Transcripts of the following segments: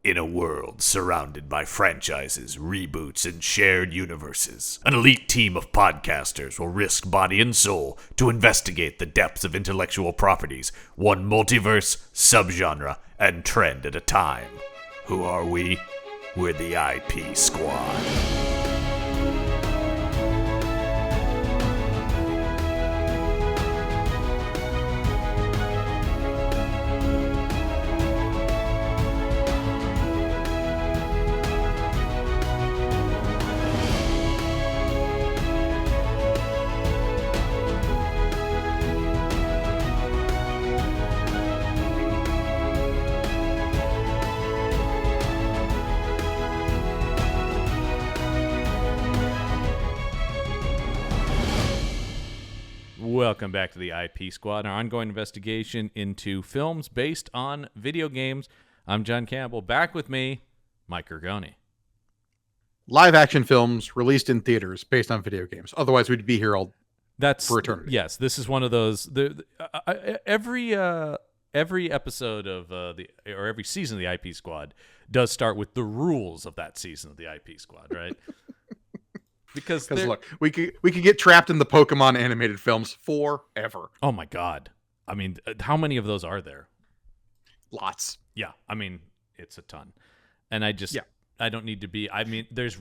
In a world surrounded by franchises, reboots, and shared universes, an elite team of podcasters will risk body and soul to investigate the depths of intellectual properties, one multiverse, subgenre, and trend at a time. Who are we? We're the IP Squad. Welcome back to the IP Squad, our ongoing investigation into films based on video games. I'm John Campbell. Back with me, Mike Gorgone. Live action films released in theaters based on video games. Otherwise, we'd be here for eternity. Yes, this is one of those. Every episode of or every season of the IP Squad does start with the rules of that season of the IP Squad, right? Because look, we could get trapped in the Pokemon animated films forever. Oh my God! I mean, how many of those are there? Lots. Yeah, I mean, it's a ton, and I don't need to be. I mean, there's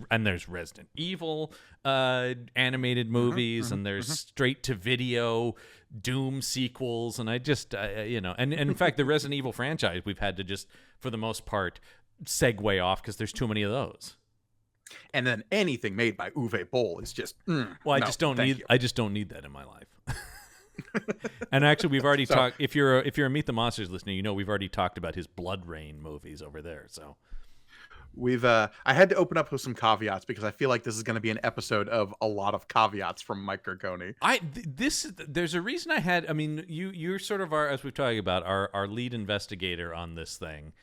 Resident Evil animated movies, and there's straight to video Doom sequels, and I just and in fact, the Resident Evil franchise we've had to just, for the most part, segue off because there's too many of those. And then anything made by Uwe Boll is just I just don't need that in my life. And actually, we've already talked. If you're a Meet the Monsters listener, you know we've already talked about his Blood Rain movies over there. So we've I had to open up with some caveats because I feel like this is going to be an episode of a lot of caveats from Mike Gorgone. There's a reason I had. I mean, you're sort of as we've talked about, our lead investigator on this thing.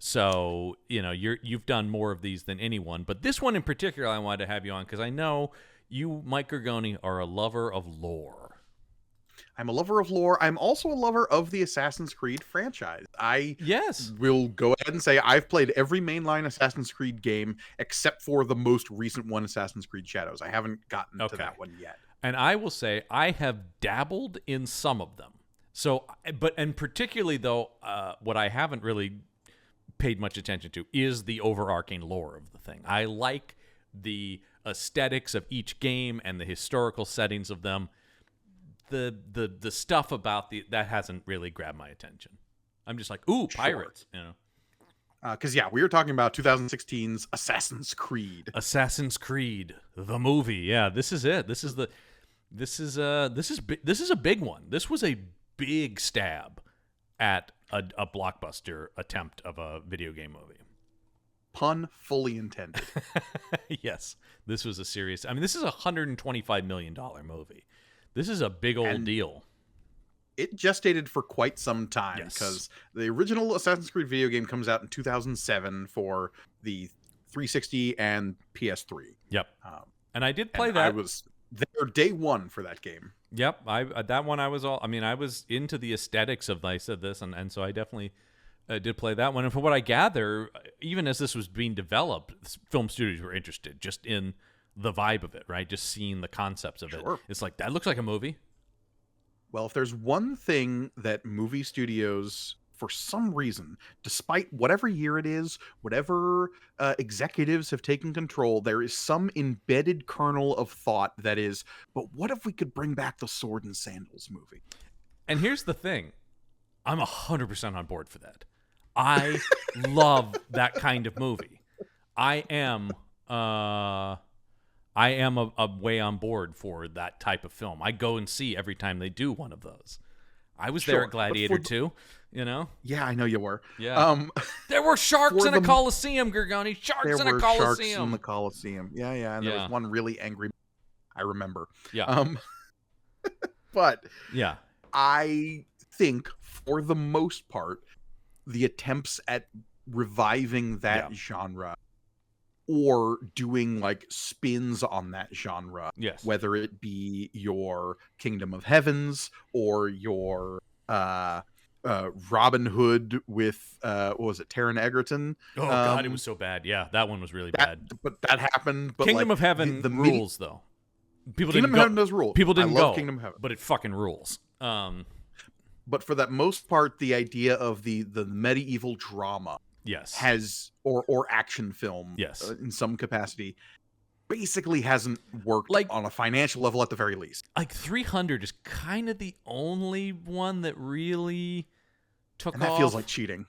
So, you've done more of these than anyone. But this one in particular I wanted to have you on because I know you, Mike Gorgone, are a lover of lore. I'm a lover of lore. I'm also a lover of the Assassin's Creed franchise. I will go ahead and say I've played every mainline Assassin's Creed game except for the most recent one, Assassin's Creed Shadows. I haven't gotten to that one yet. And I will say I have dabbled in some of them. So, and particularly though, what I haven't really paid much attention to is the overarching lore of the thing. I like the aesthetics of each game and the historical settings of them. The stuff about that hasn't really grabbed my attention. I'm just like, ooh, pirates, Because we were talking about 2016's Assassin's Creed. Assassin's Creed, the movie. Yeah, this is it. This is a big one. This was a big stab at a blockbuster attempt of a video game movie. Pun fully intended. Yes, this was a serious. I mean, this is a $125 million movie. This is a big old deal. It gestated for quite some time because the original Assassin's Creed video game comes out in 2007 for the 360 and PS3. Yep. And I did play that. I was there day one for that game. Yep, that one I was all. I mean, I was into the aesthetics of this, and so I definitely did play that one. And from what I gather, even as this was being developed, film studios were interested just in the vibe of it, right? Just seeing the concepts of it. It's like that looks like a movie. Well, if there's one thing that movie studios, for some reason, despite whatever year it is, whatever executives have taken control, there is some embedded kernel of thought that is, but what if we could bring back the Sword and Sandals movie? And here's the thing. I'm 100% on board for that. I love that kind of movie. I am a way on board for that type of film. I go and see every time they do one of those. I was there at Gladiator too, Yeah, I know you were. Yeah. There were sharks in a Coliseum, Gorgone. Sharks in a Coliseum. There were sharks in the Coliseum. Yeah, and there was one really angry. I remember. Yeah. But yeah, I think for the most part, the attempts at reviving that genre or doing like spins on that genre, whether it be your Kingdom of Heavens or your Robin Hood with what was it, Taron Egerton? Oh God, it was so bad. Yeah, that one was really bad. But that happened. But Kingdom like, of Heaven the rules though. People Kingdom didn't of go. Heaven does rule. People didn't I love go. Kingdom of Heaven, but it fucking rules. but for that most part, the idea of the medieval drama Yes. has or action film, Yes. in some capacity, basically hasn't worked Like- on a financial level at the very least. Like 300 is kind of the only one that really took And that off. feels like cheating.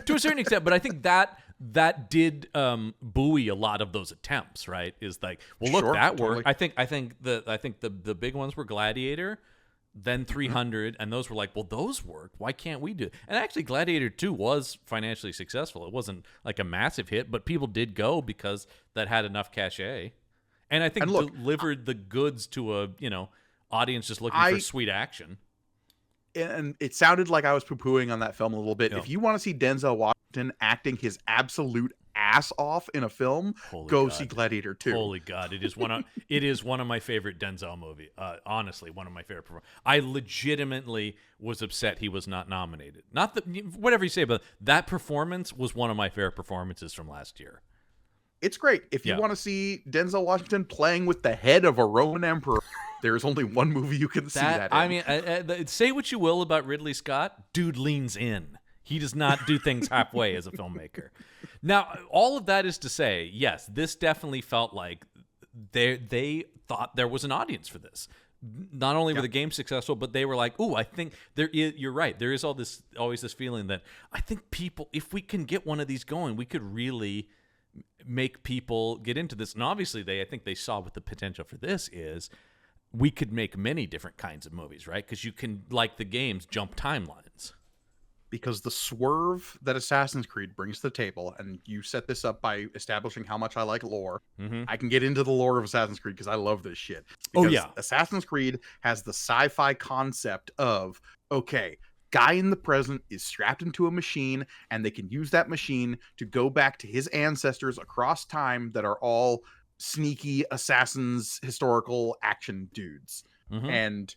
To a certain extent, but I think that did buoy a lot of those attempts, right? Is like, well, look, Sure, that totally. worked. I think the big ones were Gladiator, then 300, and those were like, well, those worked. Why can't we do it? And actually, Gladiator 2 was financially successful. It wasn't like a massive hit, but people did go because that had enough cachet, and I think And look, delivered the goods to a audience just looking for sweet action. And it sounded like I was poo-pooing on that film a little bit. Yeah. If you want to see Denzel Washington acting his absolute ass off in a film, Holy go God. see Gladiator 2. Holy God, it is one of my favorite Denzel movie. Honestly, one of my favorite. I legitimately was upset he was not nominated. Not that whatever you say, but that performance was one of my favorite performances from last year. It's great. If you Yeah. want to see Denzel Washington playing with the head of a Roman emperor, there is only one movie you can see that in. I mean, say what you will about Ridley Scott, dude leans in. He does not do things halfway as a filmmaker. Now, all of that is to say, yes, this definitely felt like they thought there was an audience for this. Not only were the games successful, but they were like, "Ooh, I think there is." You're right. There is always this feeling that I think people, if we can get one of these going, we could really make people get into this. And obviously, I think they saw what the potential for this is. We could make many different kinds of movies, right? Because you can, like the games, jump timelines. Because the swerve that Assassin's Creed brings to the table, and you set this up by establishing how much I like lore. Mm-hmm. I can get into the lore of Assassin's Creed because I love this shit. Oh, Because yeah. Assassin's Creed has the sci-fi concept of, okay, guy in the present is strapped into a machine, and they can use that machine to go back to his ancestors across time that are all sneaky assassins, historical action dudes. Mm-hmm. And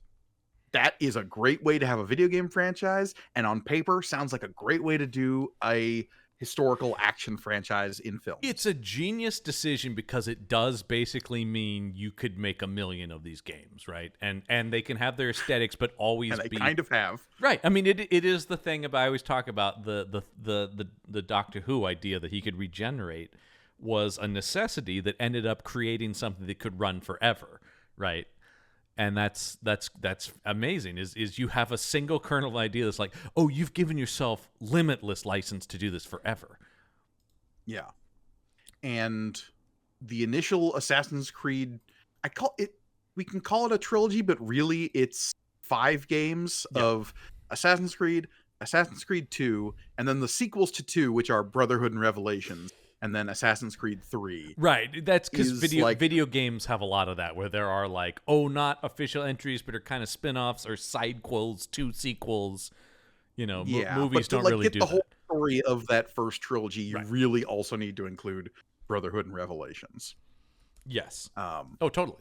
that is a great way to have a video game franchise, and on paper sounds like a great way to do a historical action franchise in film. It's a genius decision because it does basically mean you could make 1 million of these games, right? And they can have their aesthetics, but always And they be kind of have. right. I mean, it is the thing about I always talk about the Doctor Who idea that he could regenerate was a necessity that ended up creating something that could run forever, right? And that's amazing. Is you have a single kernel of idea that's like, oh, you've given yourself limitless license to do this forever. Yeah. And the initial Assassin's Creed, we can call it a trilogy, but really it's 5 games of Assassin's Creed 2, and then the sequels to 2, which are Brotherhood and Revelations, and then Assassin's Creed 3. Right. That's because is video games have a lot of that, where there are like, not official entries, but are kind of spin-offs or sidequels to sequels. Movies don't really do the that. whole story of that first trilogy. You really also need to include Brotherhood and Revelations. Yes. Um, Totally.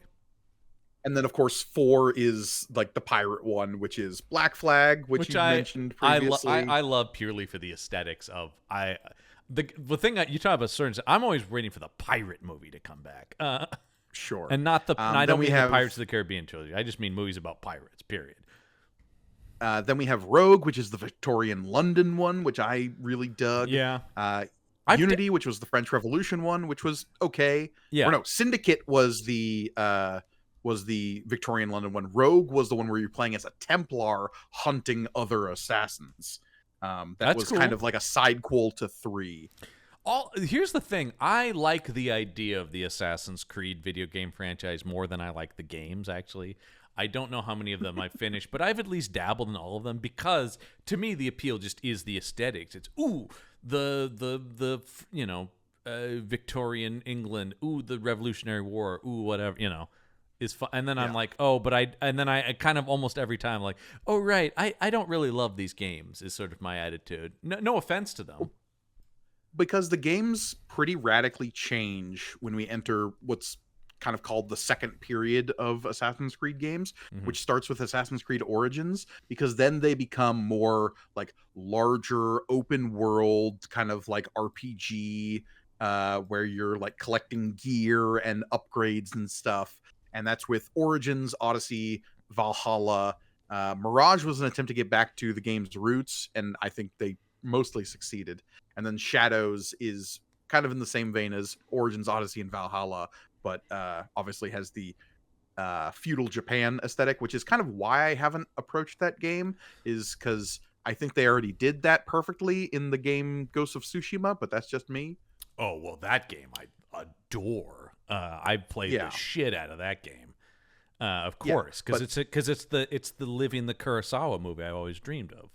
And then, of course, 4 is like the pirate one, which is Black Flag, which you mentioned previously. I love purely for the aesthetics of the thing that you talk about certain. I'm always waiting for the pirate movie to come back. Sure. And not the. I don't mean the have Pirates of the Caribbean trilogy. I just mean movies about pirates. Period. Then we have Rogue, which is the Victorian London one, which I really dug. Yeah. Unity, which was the French Revolution one, which was okay. Yeah. Or no, Syndicate was the Victorian London one. Rogue was the one where you're playing as a Templar hunting other assassins. That was cool. kind of like a sidequel to 3. Here's the thing. I like the idea of the Assassin's Creed video game franchise more than I like the games, actually. I don't know how many of them I've finished, but I've at least dabbled in all of them because to me the appeal just is the aesthetics. It's the Victorian England, the Revolutionary War, whatever, is fun. And then I'm like, I kind of almost every time like, oh right, I don't really love these games is sort of my attitude. No offense to them. Because the games pretty radically change when we enter what's kind of called the second period of Assassin's Creed games, which starts with Assassin's Creed Origins, because then they become more like larger open world kind of like RPG, where you're like collecting gear and upgrades and stuff. And that's with Origins, Odyssey, Valhalla. Mirage was an attempt to get back to the game's roots, and I think they mostly succeeded. And then Shadows is kind of in the same vein as Origins, Odyssey, and Valhalla, but obviously has the feudal Japan aesthetic, which is kind of why I haven't approached that game, is because I think they already did that perfectly in the game Ghost of Tsushima, but that's just me. Oh, well, that game I adore. I've played the shit out of that game. Of course, because it's the living the Kurosawa movie I always dreamed of.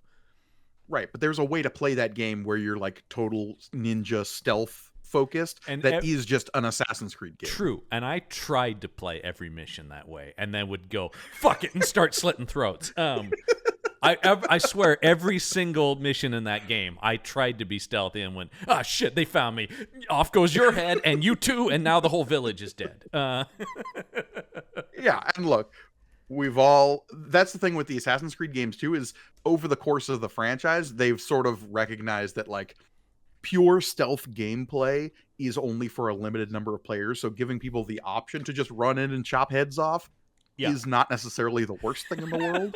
Right, but there's a way to play that game where you're like total ninja stealth focused, and that is just an Assassin's Creed game. True, and I tried to play every mission that way, and then would go fuck it and start slitting throats. I swear, every single mission in that game, I tried to be stealthy and went, ah, shit, they found me. Off goes your head, and you too, and now the whole village is dead. Yeah, and look, that's the thing with the Assassin's Creed games too, is over the course of the franchise, they've sort of recognized that like pure stealth gameplay is only for a limited number of players. So giving people the option to just run in and chop heads off is not necessarily the worst thing in the world.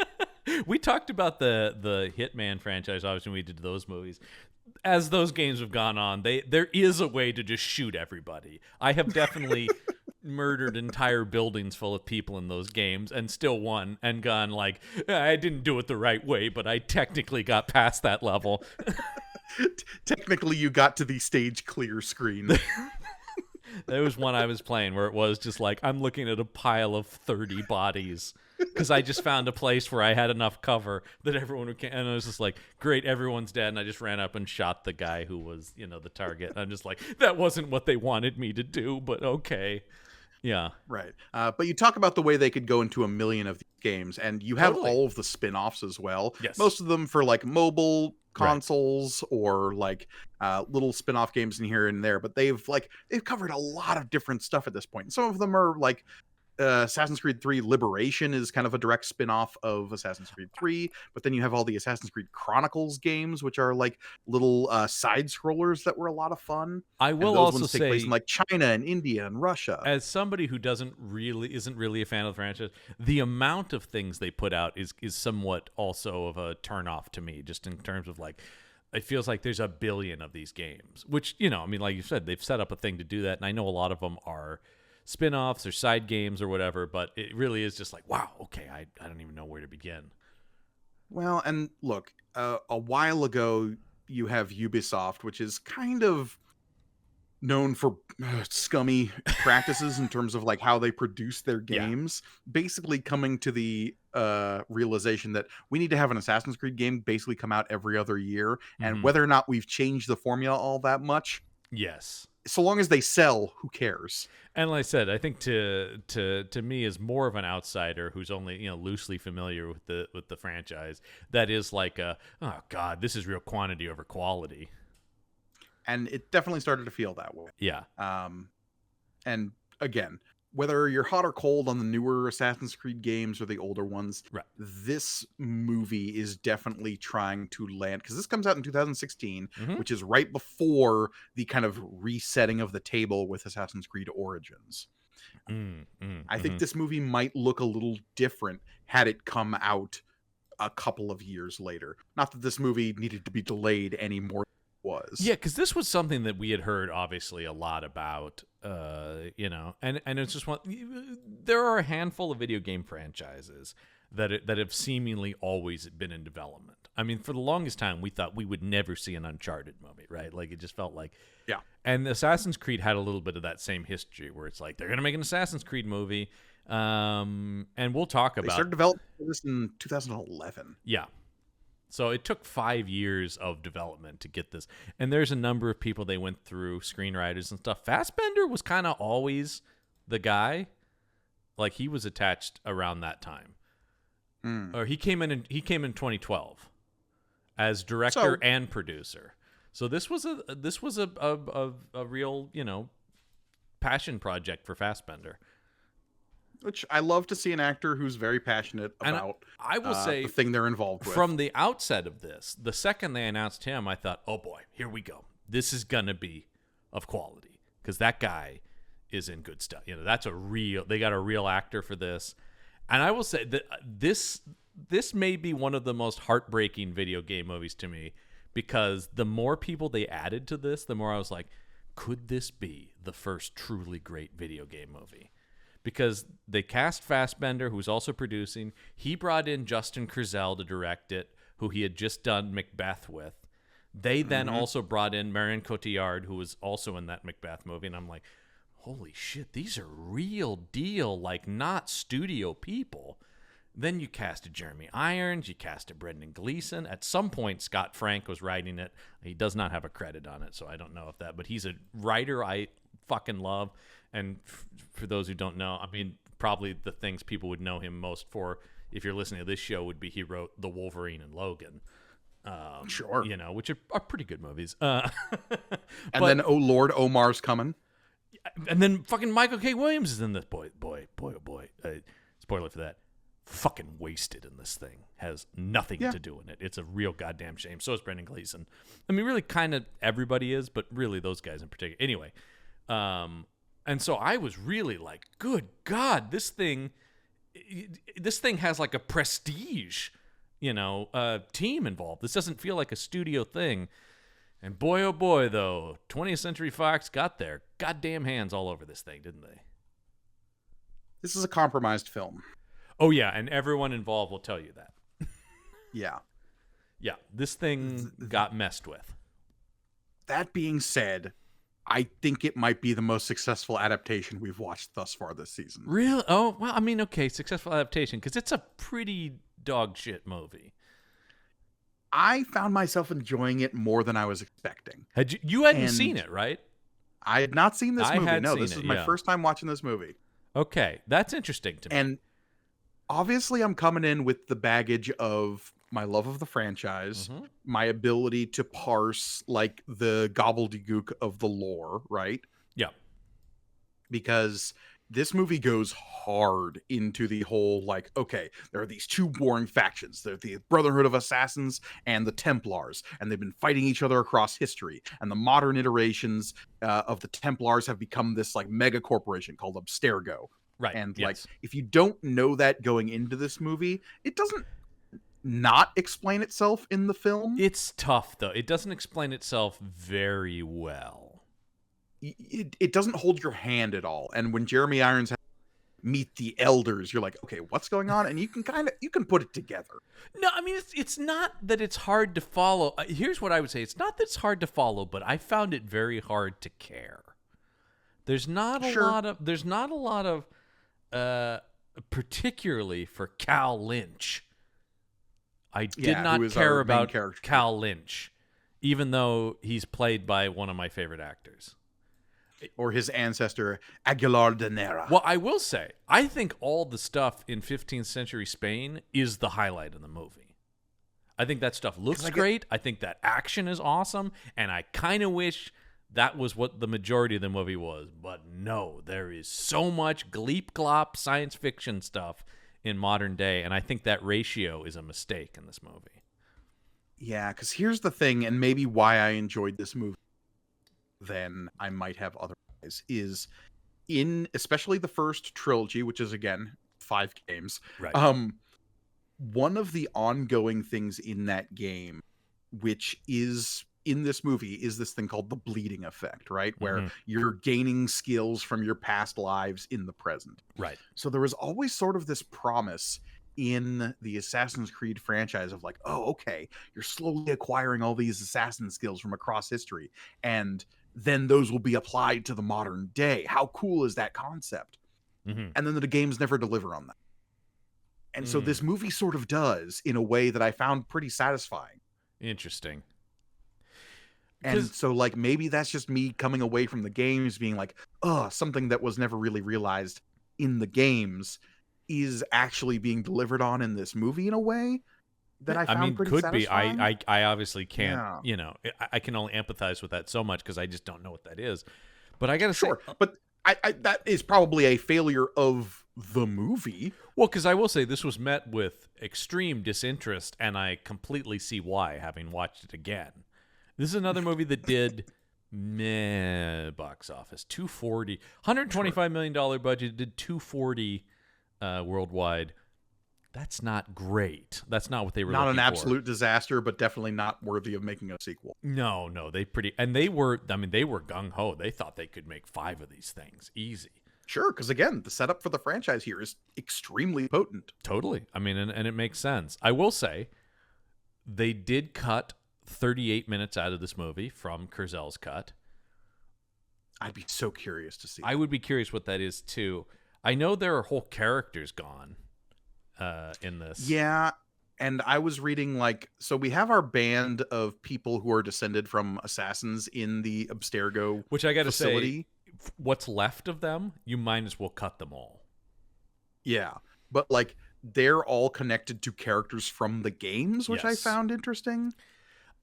We talked about the Hitman franchise, obviously, when we did those movies. As those games have gone on, there is a way to just shoot everybody. I have definitely murdered entire buildings full of people in those games and still won and gone like, I didn't do it the right way, but I technically got past that level. Technically, you got to the stage clear screen. There was one I was playing where it was just like, I'm looking at a pile of 30 bodies because I just found a place where I had enough cover that everyone would, and I was just like, great, everyone's dead, and I just ran up and shot the guy who was, the target. And I'm just like, that wasn't what they wanted me to do, but okay. Yeah. Right. But you talk about the way they could go into 1 million of these games, and you have all of the spin-offs as well. Yes. Most of them for like mobile consoles or like little spin-off games in here and there, but they've covered a lot of different stuff at this point. Some of them are like Assassin's Creed 3 Liberation is kind of a direct spin-off of Assassin's Creed 3, but then you have all the Assassin's Creed Chronicles games, which are like little side scrollers that were a lot of fun. I will also take say, place in like China and India and Russia. As somebody who isn't really a fan of the franchise, the amount of things they put out is somewhat also of a turnoff to me, just in terms of like, it feels like there's 1 billion of these games, which, I mean, like you said, they've set up a thing to do that, and I know a lot of them are spin-offs or side games or whatever, but it really is just like, wow, okay, I don't even know where to begin. Well, and look, a while ago, you have Ubisoft, which is kind of known for scummy practices in terms of like how they produce their games, basically coming to the realization that we need to have an Assassin's Creed game basically come out every other year, and whether or not we've changed the formula all that much, so long as they sell, who cares? And like I said, I think to me, as more of an outsider who's only loosely familiar with the franchise, that is like oh god, this is real quantity over quality. And it definitely started to feel that way. Yeah. And again, whether you're hot or cold on the newer Assassin's Creed games or the older ones, this movie is definitely trying to land, because this comes out in 2016, which is right before the kind of resetting of the table with Assassin's Creed Origins. I think this movie might look a little different had it come out a couple of years later. Not that this movie needed to be delayed any more. Yeah, because this was something that we had heard obviously a lot about, and it's just there are a handful of video game franchises that have seemingly always been in development. I mean, for the longest time, we thought we would never see an Uncharted movie, right? Like, it just felt like, and Assassin's Creed had a little bit of that same history where it's like, they're going to make an Assassin's Creed movie, and we'll talk about... They started developing this in 2011. Yeah. So it took 5 years of development to get this. And there's a number of people they went through, screenwriters and stuff. Fassbender was kind of always the guy. Like, he was attached around that time. Or he came in 2012 as director and producer. So this was a real, passion project for Fassbender. Which I love to see an actor who's very passionate And about I will say, the thing they're involved with. from the outset of this, the second they announced him, I thought, oh boy, here we go. This is going to be of quality because that guy is in good stuff. They got a real actor for this. And I will say that this may be one of the most heartbreaking video game movies to me, because the more people they added to this, the more I was like, could this be the first truly great video game movie? Because they cast Fassbender, who's also producing. He brought in Justin Kurzel to direct it, who he had just done Macbeth with. They then also brought in Marion Cotillard, who was also in that Macbeth movie. And I'm like, holy shit, these are real deal, like not studio people. Then you casted Jeremy Irons, you casted Brendan Gleeson. At some point, Scott Frank was writing it. He does not have a credit on it, so I don't know if that, but he's a writer I fucking love. And for those who don't know, I mean, probably the things people would know him most for, if you're listening to this show, would be he wrote The Wolverine and Logan. Sure. Which are pretty good movies. And then, oh Lord, Omar's coming. And then fucking Michael K. Williams is in this. Boy. Spoiler for that. Fucking wasted in this thing. Has nothing to do in it. It's a real goddamn shame. So is Brendan Gleeson. I mean, really kind of everybody is, but really those guys in particular. Anyway, and so I was really like, good God, this thing has like a prestige, team involved. This doesn't feel like a studio thing. And boy, oh boy, though, 20th Century Fox got their goddamn hands all over this thing, didn't they? This is a compromised film. Oh, yeah, and everyone involved will tell you that. Yeah. Yeah, this thing got messed with. That being said, I think it might be the most successful adaptation we've watched thus far this season. Really? Oh, well, I mean, okay, successful adaptation, because it's a pretty dog shit movie. I found myself enjoying it more than I was expecting. You hadn't seen it, right? I had not seen this movie. No, this is my yeah. first time watching this movie. Okay, that's interesting to me. And obviously I'm coming in with the baggage of my love of the franchise, my ability to parse like the gobbledygook of the lore, right? Yeah. Because this movie goes hard into the whole, like, okay, there are these two warring factions. They're the Brotherhood of Assassins and the Templars, and they've been fighting each other across history. And the modern iterations of the Templars have become this like mega corporation called Abstergo. Right. And yes. like, if you don't know that going into this movie, it doesn't not explain itself in the film. It's tough, though. It doesn't explain itself very well. It doesn't hold your hand at all. And when Jeremy Irons meet the elders, you're like, okay, what's going on? And you can put it together. No, I mean, it's not that it's hard to follow. Here's what I would say. It's not that it's hard to follow, but I found it very hard to care. There's not a lot of particularly for Cal Lynch. I did not care about Cal Lynch, even though he's played by one of my favorite actors. Or his ancestor, Aguilar de Nera. Well, I will say, I think all the stuff in 15th century Spain is the highlight of the movie. I think that stuff looks great. I think that action is awesome. And I kind of wish that was what the majority of the movie was. But no, there is so much gleep-glop science fiction stuff in modern day. And I think that ratio is a mistake in this movie. Yeah, because here's the thing, and maybe why I enjoyed this movie than I might have otherwise, is in especially the first trilogy, which is again 5 games. Right. One of the ongoing things in that game, which is in this movie, is this thing called the bleeding effect, right? Where you're gaining skills from your past lives in the present. Right. So there was always sort of this promise in the Assassin's Creed franchise of like, oh, okay, you're slowly acquiring all these assassin skills from across history, and then those will be applied to the modern day. How cool is that concept? And then the games never deliver on that. And so this movie sort of does in a way that I found pretty satisfying. Interesting. And so like, maybe that's just me coming away from the games being like, something that was never really realized in the games is actually being delivered on in this movie in a way that I found pretty satisfying. Be. I obviously can't, I can only empathize with that so much because I just don't know what that is. But I got to say. But I that is probably a failure of the movie. Well, because I will say this was met with extreme disinterest, and I completely see why, having watched it again. This is another movie that did meh box office. $125 million budget, did 240 worldwide. That's not great. That's not what they were Not looking an for. absolute disaster, but definitely not worthy of making a sequel. No, they were gung-ho. They thought they could make 5 of these things easy. Sure, because again, the setup for the franchise here is extremely potent. Totally. I mean, and it makes sense. I will say, they did cut 38 minutes out of this movie from Kurzel's cut. I'd be so curious to see. I would be curious what that is, too. I know there are whole characters gone in this. Yeah, and I was reading, so we have our band of people who are descended from assassins in the Abstergo Which I got to facility. say, what's left of them, you might as well cut them all. Yeah, but they're all connected to characters from the games, which I Yes. found interesting.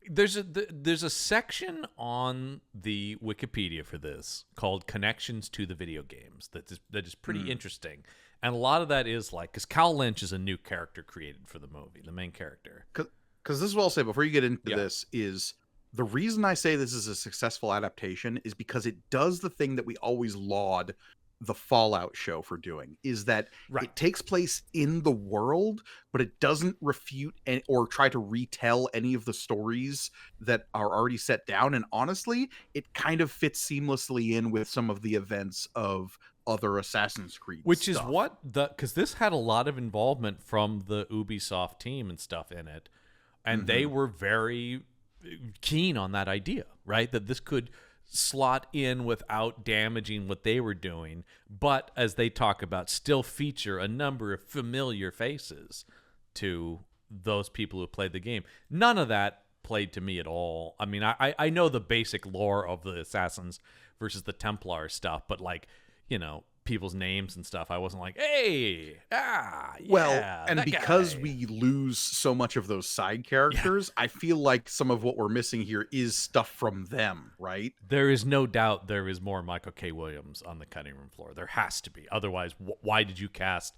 There's a section on the Wikipedia for this called Connections to the Video Games that is pretty interesting. And a lot of that is because Cal Lynch is a new character created for the movie, the main character. Because this is what I'll say before you get into Yeah. this is the reason I say this is a successful adaptation is because it does the thing that we always laud the Fallout show for doing, is that Right. it takes place in the world, but it doesn't refute or try to retell any of the stories that are already set down. And honestly, it kind of fits seamlessly in with some of the events of other Assassin's Creed Which is stuff. because this had a lot of involvement from the Ubisoft team and stuff in it. And they were very keen on that idea, right? That this could slot in without damaging what they were doing, but as they talk about, still feature a number of familiar faces to those people who played the game. None of that played to me at all. I mean, I know the basic lore of the Assassins versus the Templar stuff, but people's names and stuff, I wasn't like, hey, Well, yeah, and that because guy. we lose so much of those side characters, I feel like some of what we're missing here is stuff from them, right? There is no doubt there is more Michael K. Williams on the cutting room floor. There has to be. Otherwise, why did you cast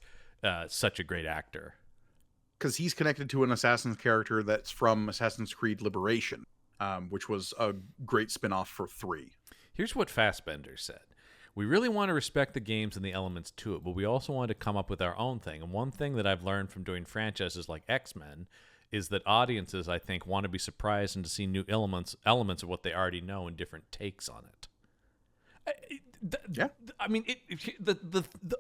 such a great actor? Because he's connected to an Assassin's character that's from Assassin's Creed Liberation, which was a great spin-off for 3. Here's what Fassbender said. We really want to respect the games and the elements to it, but we also want to come up with our own thing. And one thing that I've learned from doing franchises like X-Men is that audiences, I think, want to be surprised and to see new elements of what they already know and different takes on it. Yeah. I mean,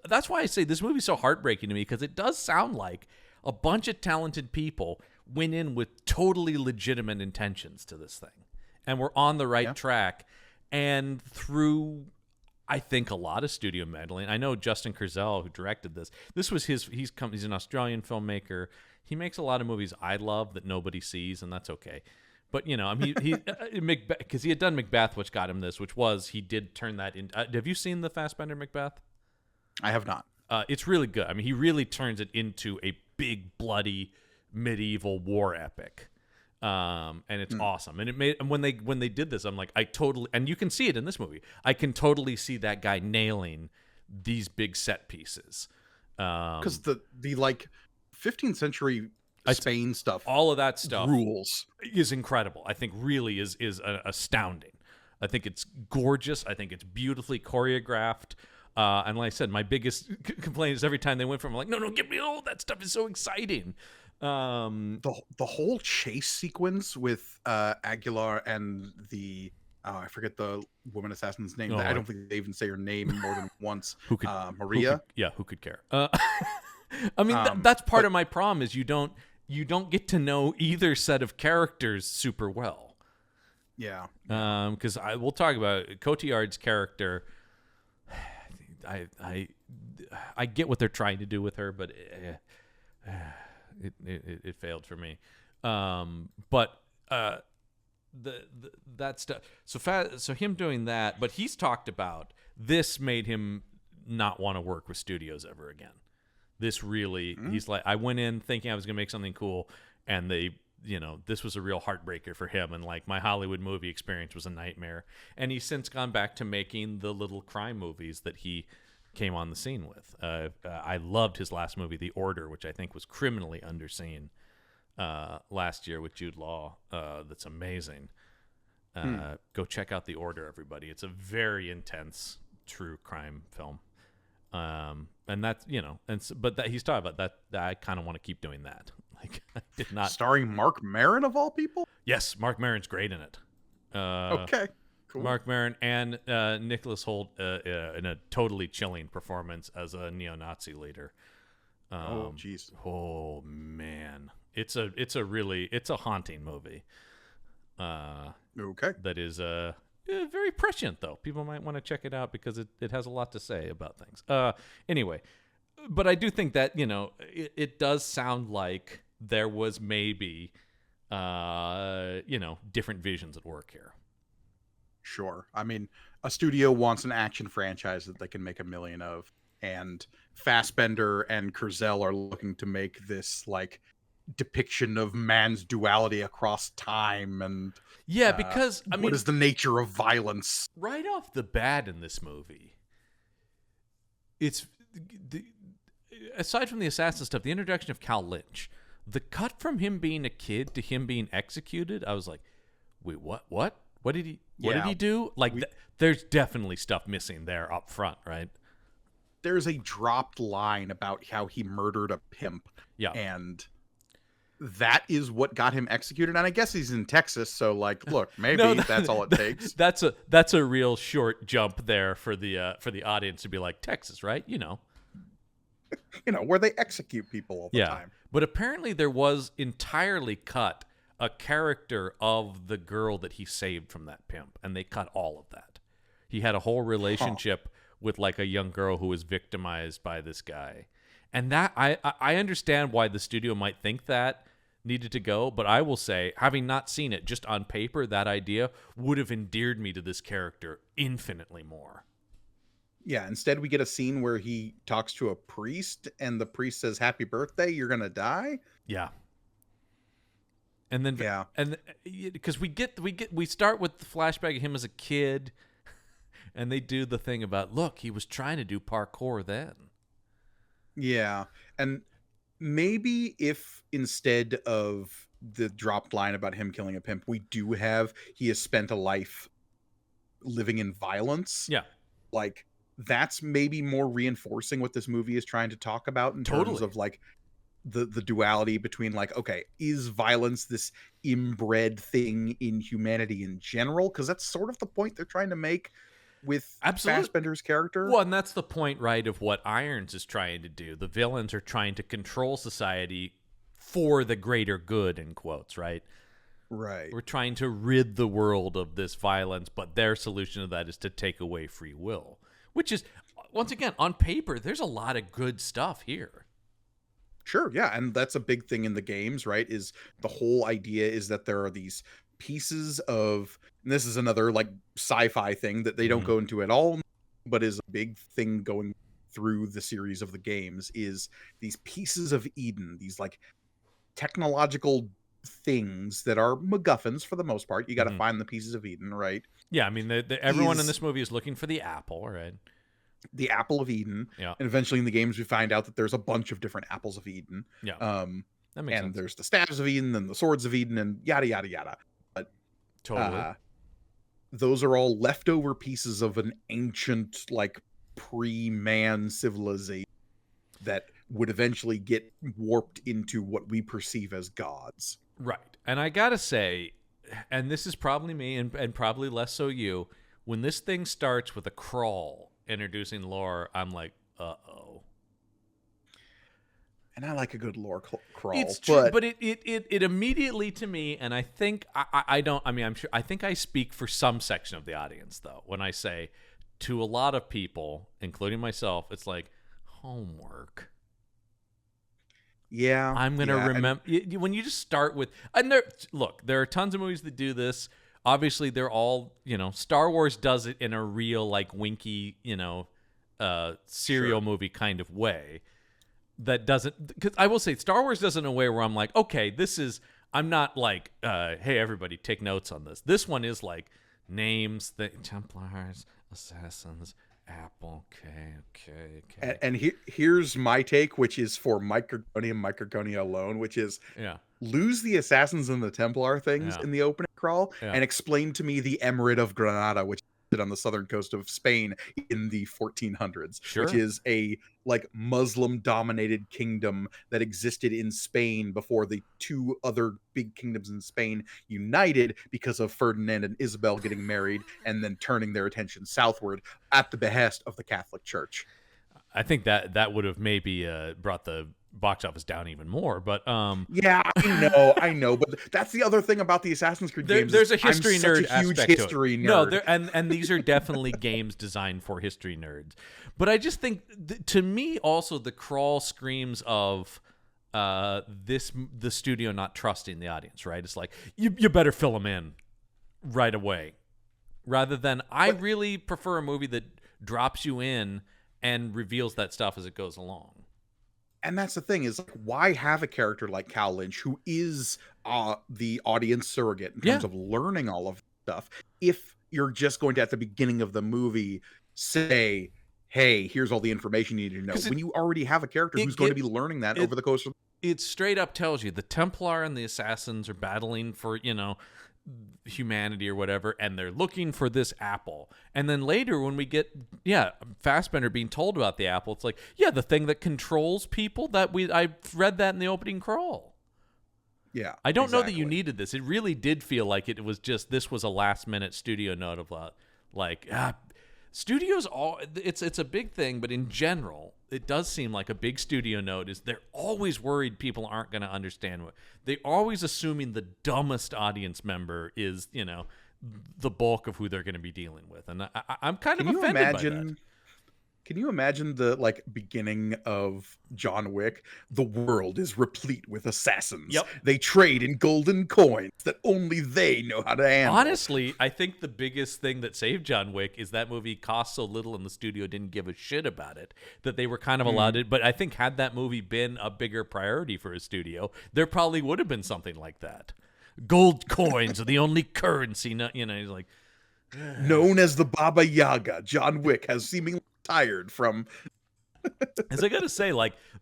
that's why I say this movie's so heartbreaking to me, because it does sound like a bunch of talented people went in with totally legitimate intentions to this thing, and we're on the right track. And through, I think, a lot of studio meddling. I know Justin Kurzel, who directed this was he's an Australian filmmaker. He makes a lot of movies I love that nobody sees, and that's okay. But I mean, Macbeth, because he had done Macbeth, which got him this, which was he did turn that in. Have you seen the Fassbender Macbeth? I have not. It's really good. I mean, he really turns it into a big, bloody medieval war epic. And it's awesome. And when they did this, I'm like, and you can see it in this movie. I can totally see that guy nailing these big set pieces. Because the 15th century Spain stuff, all of that stuff rules, is incredible. I think really is astounding. I think it's gorgeous. I think it's beautifully choreographed. And like I said, my biggest complaint is every time they went from like, no, get me, that stuff is so exciting. The whole chase sequence with Aguilar and the I forget the woman assassin's name. I don't think they even say her name more than once. Maria. Who could care? I mean, that's part of my problem is you don't get to know either set of characters super well. Yeah. Because we'll talk about Cotillard's character. I get what they're trying to do with her, but it failed for me. But that stuff. So him doing that, but he's talked about this made him not want to work with studios ever again. This really, he's like, I went in thinking I was gonna make something cool, and this was a real heartbreaker for him, and like my Hollywood movie experience was a nightmare. And he's since gone back to making the little crime movies that he came on the scene with. I loved his last movie, The Order, which I think was criminally underseen last year with Jude Law. That's amazing. Go check out The Order, everybody. It's a very intense true crime film. And that's, but that he's talking about that I kind of want to keep doing that. Like, I did not. Starring Mark Maron of all people? Yes, Mark Maron's great in it. Okay. Cool. Mark Maron and Nicholas Hoult in a totally chilling performance as a neo-Nazi leader. Oh, jeez. Oh man, it's a haunting movie. Okay. That is very prescient, though. People might want to check it out because it has a lot to say about things. Anyway, but I do think that it does sound like there was maybe different visions at work here. Sure. I mean, a studio wants an action franchise that they can make $1 million of, and Fassbender and Kurzel are looking to make this like depiction of man's duality across time and because I mean, what is the nature of violence? Right off the bat in this movie, it's aside from the assassin stuff, the introduction of Cal Lynch, the cut from him being a kid to him being executed, I was like, wait, what? What did he do? Like, there's definitely stuff missing there up front, right? There's a dropped line about how he murdered a pimp. Yeah. And that is what got him executed. And I guess he's in Texas, so like, look, maybe that's all it takes. That's a real short jump there for the audience to be like, Texas, right? Where they execute people all the time. But apparently there was entirely cut a character of the girl that he saved from that pimp, and they cut all of that. He had a whole relationship with like a young girl who was victimized by this guy. And that I understand why the studio might think that needed to go, but I will say, having not seen it, just on paper, that idea would have endeared me to this character infinitely more. Yeah, instead we get a scene where he talks to a priest, and the priest says, "Happy birthday, you're gonna die." Yeah. And then, because we start with the flashback of him as a kid, and they do the thing about, look, he was trying to do parkour then. Yeah, and maybe if instead of the dropped line about him killing a pimp, we do have he has spent a life living in violence. Yeah, like that's maybe more reinforcing what this movie is trying to talk about in terms of like the duality between like, okay, is violence this inbred thing in humanity in general? Because that's sort of the point they're trying to make with Fassbender's character. Well, and that's the point, right, of what Irons is trying to do. The villains are trying to control society for the greater good, in quotes, right? Right. We're trying to rid the world of this violence, but their solution to that is to take away free will, which is, once again, on paper, there's a lot of good stuff here. Sure, yeah, and that's a big thing in the games, right? Is the whole idea is that there are these pieces of, and this is another like sci-fi thing that they don't go into at all, but is a big thing going through the series of the games, is these pieces of Eden, these like technological things that are MacGuffins for the most part. You got to find the pieces of Eden, right? Yeah, I mean, everyone in this movie is looking for the apple, right? The apple of Eden. Yeah. And eventually in the games we find out that there's a bunch of different apples of Eden. Yeah. That makes sense. There's the staves of Eden and the swords of Eden and yada yada yada. But totally. Those are all leftover pieces of an ancient like pre-man civilization that would eventually get warped into what we perceive as gods. Right. And I got to say, and this is probably me and probably less so you, when this thing starts with a crawl introducing lore, I'm like, uh-oh. And I like a good lore crawl. It's true, but it immediately to me, and I think I think I speak for some section of the audience, though, when I say to a lot of people, including myself, it's like homework. Yeah. I'm going to remember when you just start with, and there are tons of movies that do this. Obviously, they're all, Star Wars does it in a real, like, winky, serial movie kind of way. That doesn't, because I will say, Star Wars does it in a way where I'm like, okay, I'm not like, hey, everybody, take notes on this. This one is like names, the Templars, assassins, Apple. Okay. And here's my take, which is for Mike Gorgone and Mike Gorgone alone, which is Yeah. lose the Assassins and the Templar things Yeah. in the opening crawl Yeah. and explain to me the Emirate of Granada, which is on the southern coast of Spain in the 1400s, Sure. which is a like Muslim dominated kingdom that existed in Spain before the two other big kingdoms in Spain united because of Ferdinand and Isabel getting married and then turning their attention southward at the behest of the Catholic Church. I think that would have maybe brought the box office down even more, but yeah, I know, but that's the other thing about the Assassin's Creed games. There's a history nerd a huge aspect history to it. nerd. No, and these are definitely games designed for history nerds. But I just think, to me, also the crawl screams of the studio not trusting the audience. Right? It's like you better fill them in right away, rather than I really prefer a movie that drops you in and reveals that stuff as it goes along. And that's the thing is, like, why have a character like Cal Lynch, who is the audience surrogate in terms of learning all of this stuff, if you're just going to, at the beginning of the movie, say, hey, here's all the information you need to know, when you already have a character who's going to be learning that over the course of... It straight up tells you the Templar and the Assassins are battling for, humanity or whatever, and they're looking for this apple. And then later when we get Fassbender being told about the apple, it's like, the thing that controls people, I read that in the opening crawl. Yeah, I don't know that you needed this. It really did feel like it was just, this was a last minute studio note of studios it's a big thing, but in general it does seem like a big studio note is they're always worried people aren't going to understand what they're always assuming the dumbest audience member is, the bulk of who they're going to be dealing with. And I'm kind of offended by that. Can you imagine the beginning of John Wick? The world is replete with assassins. Yep. They trade in golden coins that only they know how to handle. Honestly, I think the biggest thing that saved John Wick is that movie cost so little and the studio didn't give a shit about it that they were kind of allowed it. But I think had that movie been a bigger priority for a studio, there probably would have been something like that. Gold coins are the only currency. He's like... Known as the Baba Yaga, John Wick has seemingly tired from... As I gotta say,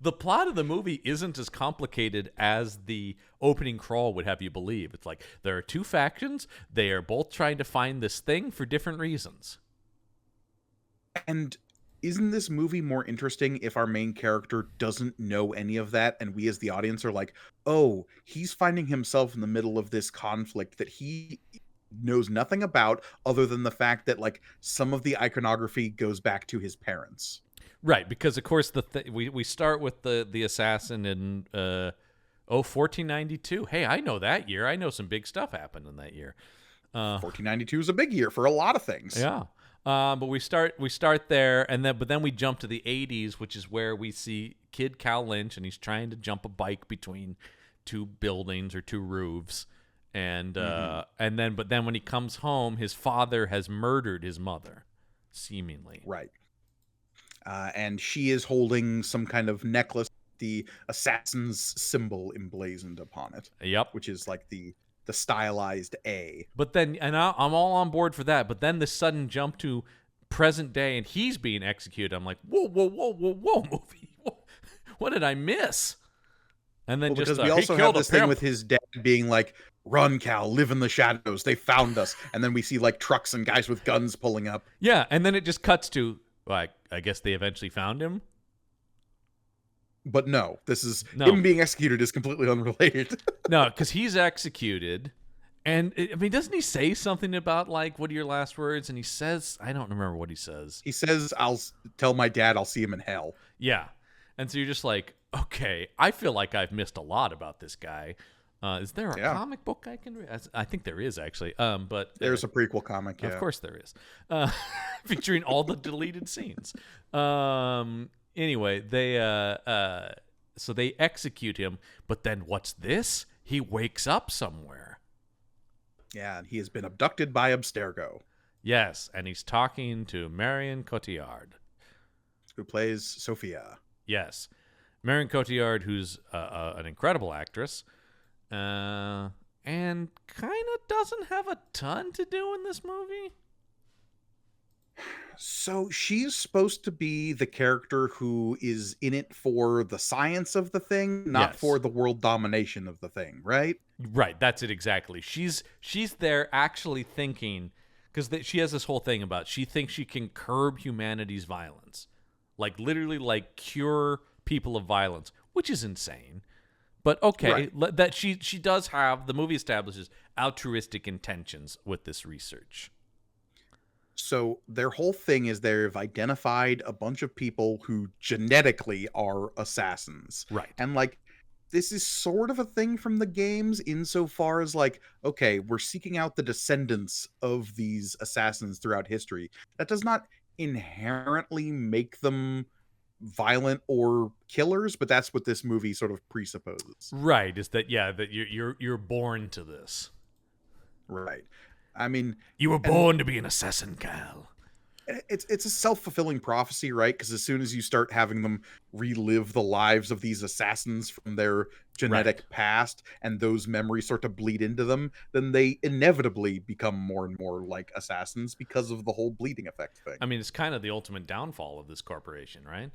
the plot of the movie isn't as complicated as the opening crawl would have you believe. It's like there are two factions. They are both trying to find this thing for different reasons. And isn't this movie more interesting if our main character doesn't know any of that, and we as the audience are like, oh, he's finding himself in the middle of this conflict that he knows nothing about, other than the fact that some of the iconography goes back to his parents. Right, because of course we start with the assassin in 1492. Hey, I know that year. I know some big stuff happened in that year. 1492 is a big year for a lot of things. Yeah. But we start there, and then we jump to the 80s, which is where we see Kid Cal Lynch, and he's trying to jump a bike between two buildings or two roofs. And but then when he comes home, his father has murdered his mother, seemingly. Right. And she is holding some kind of necklace, the assassin's symbol emblazoned upon it. Yep. Which is the stylized A. But then, and I'm all on board for that. But then the sudden jump to present day, and he's being executed. I'm like, whoa, movie. What did I miss? And then because we also have this thing with his dad being like, run, Cal, live in the shadows. They found us. And then we see trucks and guys with guns pulling up. Yeah, and then it just cuts to, I guess they eventually found him. But no, him being executed is completely unrelated. No, because he's executed. And, doesn't he say something about, what are your last words? And he says, I don't remember what he says. He says, I'll tell my dad I'll see him in hell. Yeah. And so you're just like, okay, I feel like I've missed a lot about this guy. Is there a comic book I can read? I think there is, actually. But there's a prequel comic, yeah. Of course there is. Featuring all the deleted scenes. Anyway, so they execute him, but then what's this? He wakes up somewhere. Yeah, and he has been abducted by Abstergo. Yes, and he's talking to Marion Cotillard, who plays Sophia. Yes. Marion Cotillard, who's an incredible actress, and kind of doesn't have a ton to do in this movie. So she's supposed to be the character who is in it for the science of the thing, not Yes. for the world domination of the thing, right? Right, that's it exactly. She's there actually thinking, because she has this whole thing about she thinks she can curb humanity's violence, like literally like cure people of violence, which is insane. But okay, Right. that she does have, the movie establishes altruistic intentions with this research. So their whole thing is they've identified a bunch of people who genetically are assassins. Right. And like this is sort of a thing from the games insofar as like, okay, we're seeking out the descendants of these assassins throughout history. That does not inherently make them violent or killers, but that's what this movie sort of presupposes. Right, is that, yeah, that you're born to this. Right. I mean, You were and born to be an assassin, Cal. it's a self-fulfilling prophecy, right? Because as soon as you start having them relive the lives of these assassins from their Right. genetic past and those memories start to bleed into them, then they inevitably become more and more like assassins because of the whole bleeding effect thing. I mean, it's kind of the ultimate downfall of this corporation, right?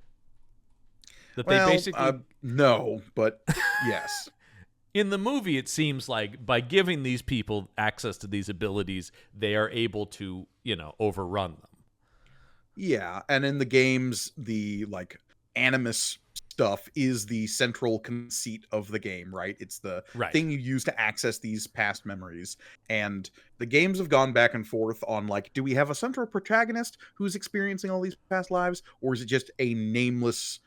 That they Well, basically, no, but yes. in the movie, it seems like by giving these people access to these abilities, they are able to, overrun them. Yeah, and in the games, the like animus stuff is the central conceit of the game, right? It's the Right. thing you use to access these past memories. And the games have gone back and forth on like, do we have a central protagonist who's experiencing all these past lives, or is it just a nameless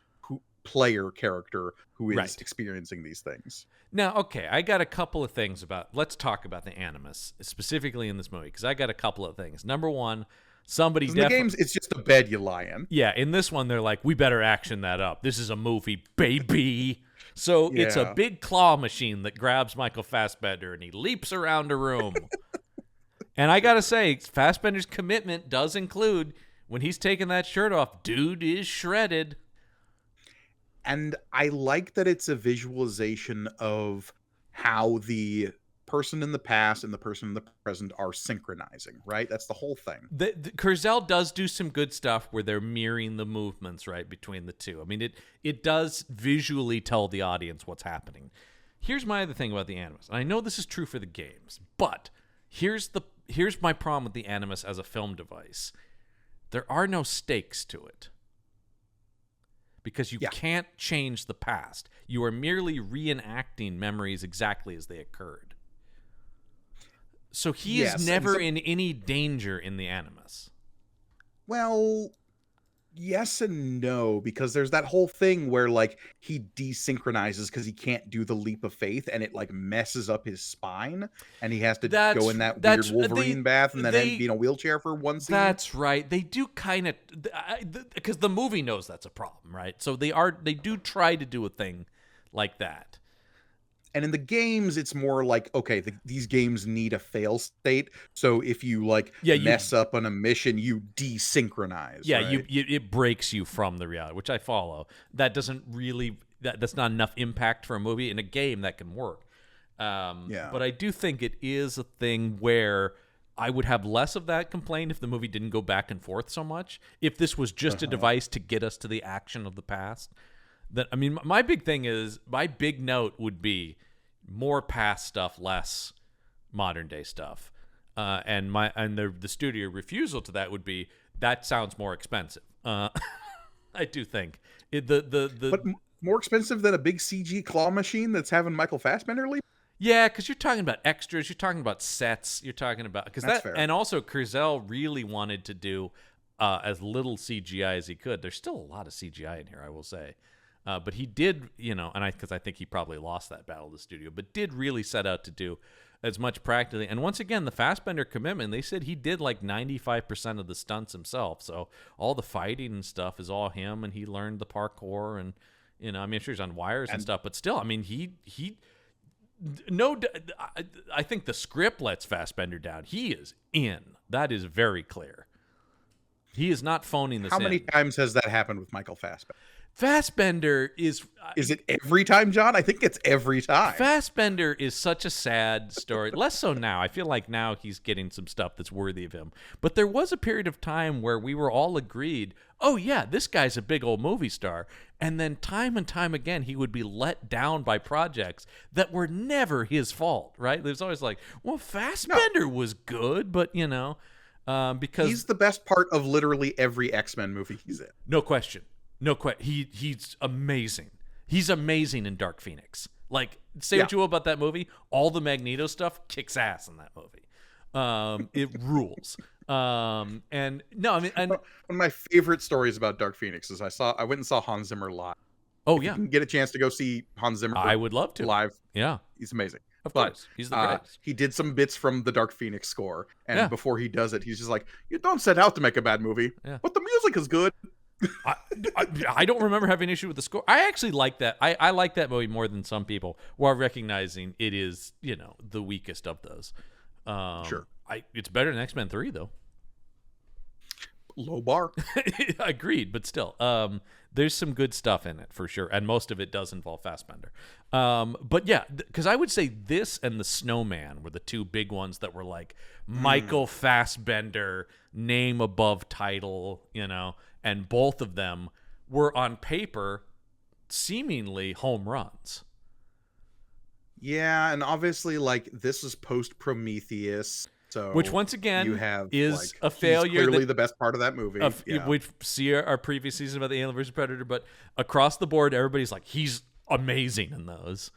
player character who is Right. experiencing these things? Now, okay, I got a couple of things let's talk about the animus, specifically in this movie, because I got a couple of things. Number one, somebody 'Cause in the definitely. games, it's just a bed you lie in. Yeah, in this one, they're like, we better action that up. This is a movie, baby. So it's a Yeah. big claw machine that grabs Michael Fassbender and he leaps around a room. And I got to say, Fassbender's commitment does include when he's taking that shirt off, dude is shredded. And I like that it's a visualization of how the person in the past and the person in the present are synchronizing, right? That's the whole thing. Kurzel does do some good stuff where they're mirroring the movements, right, between the two. I mean, it does visually tell the audience what's happening. Here's my other thing about the Animus. And I know this is true for the games, but here's my problem with the Animus as a film device. There are no stakes to it. Because you Yeah. can't change the past. You are merely reenacting memories exactly as they occurred. So he Yes, is and never so- in any danger in the Animus. Well, yes and no, because there's that whole thing where like he desynchronizes because he can't do the leap of faith and it like messes up his spine and he has to go in that weird Wolverine bath and then be in a wheelchair for one scene. That's right. They do kind of, because the movie knows that's a problem, right? So they do try to do a thing like that. And in the games, it's more like, okay, these games need a fail state. So if you like mess up on a mission, you desynchronize. Yeah, right? it breaks you from the reality, which I follow. That doesn't really, that's not enough impact for a movie. In a game, that can work. Yeah. But I do think it is a thing where I would have less of that complaint if the movie didn't go back and forth so much. If this was just a device to get us to the action of the past. That, I mean, my big note would be more past stuff, less modern day stuff. And the studio refusal to that would be, that sounds more expensive. I do think but more expensive than a big CG claw machine that's having Michael Fassbender leap. Yeah, because you're talking about extras, you're talking about sets, you're talking about Fair. And also Kurzel really wanted to do as little CGI as he could. There's still a lot of CGI in here, I will say. But he did, because I think he probably lost that battle to the studio, but did really set out to do as much practically. And once again, the Fassbender commitment, they said he did like 95% of the stunts himself. So all the fighting and stuff is all him, and he learned the parkour and, I'm sure he's on wires and stuff, but still, I mean, I think the script lets Fassbender down. He is in. That is very clear. He is not phoning this in. How many times has that happened with Michael Fassbender? Fassbender is Is it every time, John? I think it's every time. Fassbender is such a sad story. Less so now. I feel like now he's getting some stuff that's worthy of him. But there was a period of time where we were all agreed, oh yeah, this guy's a big old movie star. And then time and time again, he would be let down by projects that were never his fault, right? There's always like, well, Fassbender was good, but because he's the best part of literally every X-Men movie he's in. No question. He's amazing. He's amazing in Dark Phoenix. Like, say what you will about that movie, all the Magneto stuff kicks ass in that movie. It rules. And no, I mean, and one of my favorite stories about Dark Phoenix is I went and saw Hans Zimmer live. Oh If yeah, you can get a chance to go see Hans Zimmer. I would love to live. Yeah, he's amazing. of course, he's the greatest. He did some bits from the Dark Phoenix score, and Yeah. before he does it, he's just like, "You don't set out to make a bad movie, Yeah. but the music is good." I don't remember having an issue with the score. I actually like that. I like that movie more than some people, while recognizing it is, the weakest of those. Sure. It's better than X-Men 3, though. Low bar. Agreed, but still, there's some good stuff in it for sure, and most of it does involve Fassbender. But yeah, because I would say this and The Snowman were the two big ones that were like Michael Fassbender, name above title, and both of them were on paper seemingly home runs. Yeah, and obviously, like, this is post Prometheus. So Which once again you have, is like, a failure. He's clearly the best part of that movie. We see our previous season about the Alien vs. Predator, but across the board, everybody's like, he's amazing in those.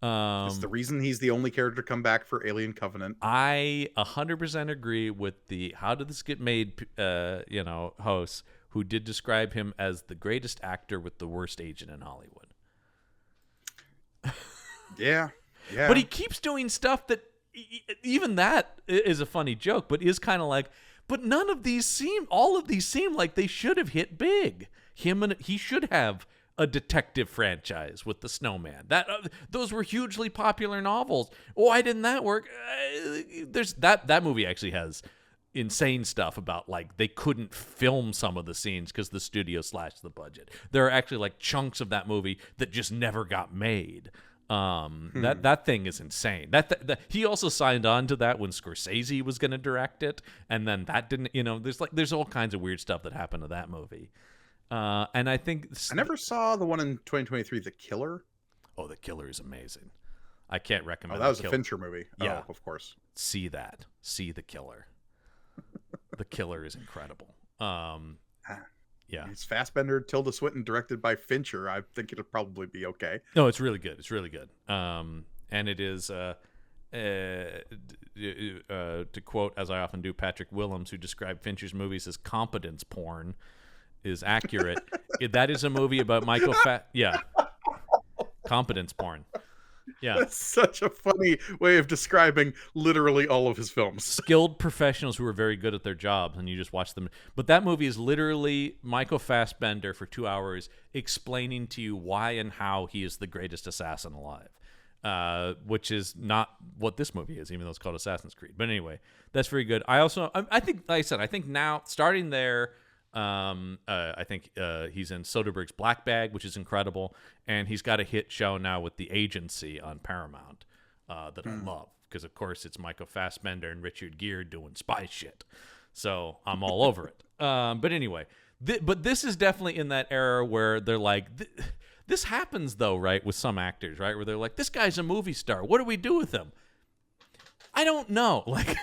It's the reason he's the only character to come back for Alien Covenant. I 100% agree with the "How did this get made?" Hosts who did describe him as the greatest actor with the worst agent in Hollywood. Yeah. But he keeps doing stuff that even that is a funny joke, but is kind of like, but all of these seem like they should have hit big. He should have a detective franchise with The Snowman. Those were hugely popular novels. Why didn't that work? There's that movie actually has insane stuff about, like, they couldn't film some of the scenes because the studio slashed the budget. There are actually like chunks of that movie that just never got made. That thing is insane. That he also signed on to that when Scorsese was going to direct it, and then that didn't. There's all kinds of weird stuff that happened to that movie. And I think I never saw the one in 2023, The Killer. Oh, The Killer is amazing. I can't recommend. That was a Fincher movie. Yeah, of course. See that. See The Killer. The Killer is incredible. Yeah, It's Fassbender, Tilda Swinton, directed by Fincher. I think it'll probably be okay. No, it's really good. It's really good. And it is, to quote, as I often do, Patrick Willems, who described Fincher's movies as competence porn, is accurate. That is a movie about Michael Yeah. Competence porn. Yeah. That's such a funny way of describing literally all of his films. Skilled professionals who are very good at their jobs, and you just watch them. But that movie is literally Michael Fassbender for 2 hours explaining to you why and how he is the greatest assassin alive, which is not what this movie is, even though it's called Assassin's Creed. But anyway, that's very good. I think, like I said, I think now, starting there, I think he's in Soderbergh's Black Bag, which is incredible, and he's got a hit show now with The Agency on Paramount that I love, because of course it's Michael Fassbender and Richard Gere doing spy shit, so I'm all over it. But anyway, but this is definitely in that era where they're like, this happens though, right, with some actors, right, where they're like, this guy's a movie star, what do we do with him? I don't know, like.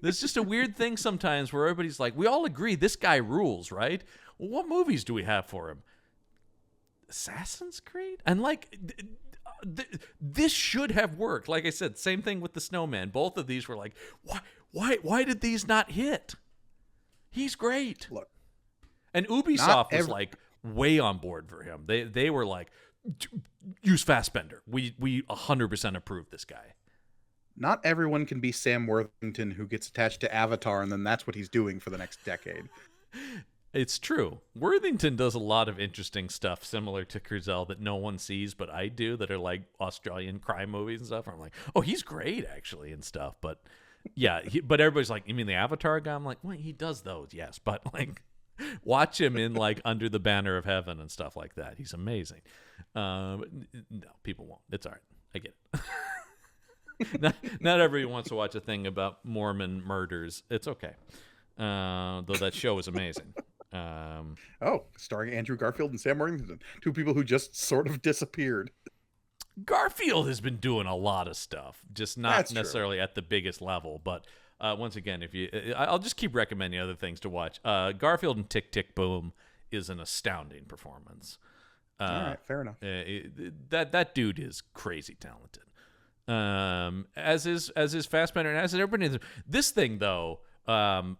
There's just a weird thing sometimes where everybody's like, we all agree this guy rules, right? Well, what movies do we have for him? Assassin's Creed? And like, this should have worked. Like I said, same thing with The Snowman. Both of these were like, why did these not hit? He's great. Look, and Ubisoft was like way on board for him. They were like, use Fassbender. We 100% approve this guy. Not everyone can be Sam Worthington, who gets attached to Avatar, and then that's what he's doing for the next decade. It's true. Worthington does a lot of interesting stuff similar to Kurzel that no one sees, but I do, that are like Australian crime movies and stuff. I'm like, oh, he's great, actually, and stuff. But yeah, but everybody's like, you mean the Avatar guy? I'm like, well, he does those, yes. But like, Watch him in like Under the Banner of Heaven and stuff like that. He's amazing. No, people won't. It's all right. I get it. Not everyone wants to watch a thing about Mormon murders. It's okay. Though that show is amazing. Starring Andrew Garfield and Sam Worthington, two people who just sort of disappeared. Garfield has been doing a lot of stuff, just not That's necessarily at the biggest level. But once again, I'll just keep recommending other things to watch. Garfield and Tick Tick Boom is an astounding performance. All right, fair enough. That dude is crazy talented. As is Fassbender, and as is everybody. This thing though, and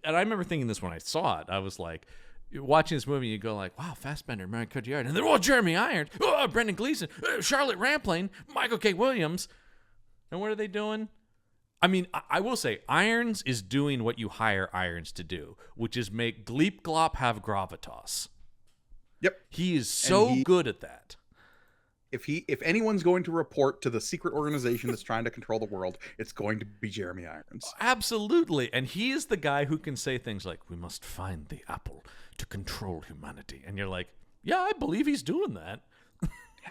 I remember thinking this when I saw it. I was like, watching this movie, you go like, wow, Fassbender, Marion Cotillard, and then Jeremy Irons, Brendan Gleeson, Charlotte Rampling, Michael K. Williams, and what are they doing? I mean, I will say, Irons is doing what you hire Irons to do, which is make Gleep Glop have gravitas. Yep, he is so good at that. If anyone's going to report to the secret organization that's trying to control the world, it's going to be Jeremy Irons. Absolutely. And he is the guy who can say things like, we must find the apple to control humanity. And you're like, yeah, I believe he's doing that.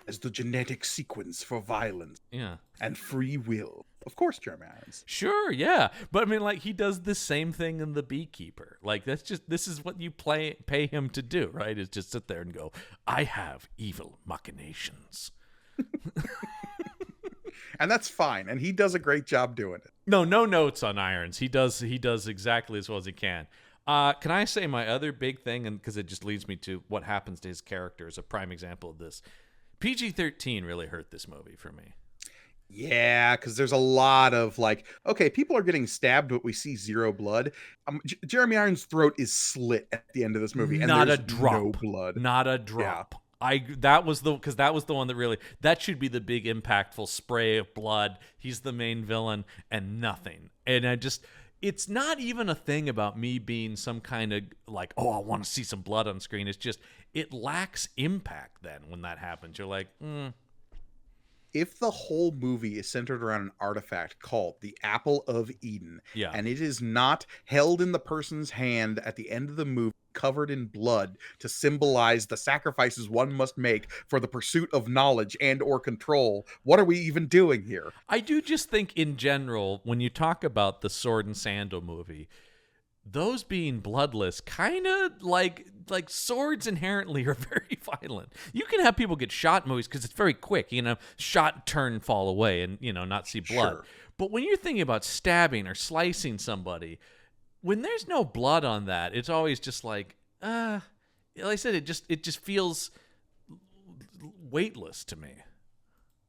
As the genetic sequence for violence. Yeah. And free will. Of course, Jeremy Irons. Sure, yeah. But I mean, like, he does the same thing in The Beekeeper. Like, this is what you pay him to do, right? Is just sit there and go, I have evil machinations. And that's fine. And he does a great job doing it. No notes on Irons. He does exactly as well as he can. Can I say my other big thing, and because it just leads me to what happens to his character as a prime example of this. PG-13 really hurt this movie for me. Yeah, because there's a lot of like, okay, people are getting stabbed, but we see zero blood. Jeremy Irons' throat is slit at the end of this movie, and not there's a drop, no blood. Not a drop. Yeah. That was the one that really, that should be the big impactful spray of blood. He's the main villain and nothing. And it's not even a thing about me being some kind of like, oh, I want to see some blood on screen. It's just, it lacks impact then when that happens. You're like, If the whole movie is centered around an artifact called the Apple of Eden, and it is not held in the person's hand at the end of the movie, covered in blood to symbolize the sacrifices one must make for the pursuit of knowledge and or control, what are we even doing here? I do just think in general, when you talk about the Sword and Sandal movie, those being bloodless, kind of like swords inherently are very violent. You can have people get shot in movies because it's very quick, shot, turn, fall away, and not see blood. Sure. But when you're thinking about stabbing or slicing somebody, when there's no blood on that, it's always just like I said, it just feels weightless to me.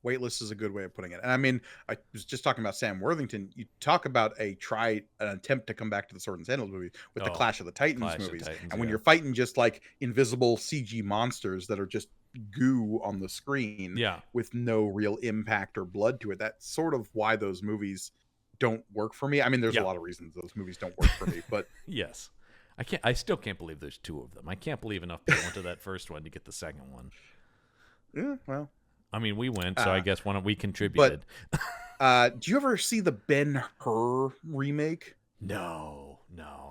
Weightless is a good way of putting it. And I mean, I was just talking about Sam Worthington. You talk about an attempt to come back to the Sword and Sandals movie with the Clash of the Titans movies. And when you're fighting just like invisible CG monsters that are just goo on the screen with no real impact or blood to it, that's sort of why those movies don't work for me. I mean, there's a lot of reasons those movies don't work for me, but yes. I still can't believe there's two of them. I can't believe enough people went to that first one to get the second one. Yeah, well, I mean, we went, so I guess we contributed. But do you ever see the Ben-Hur remake? No.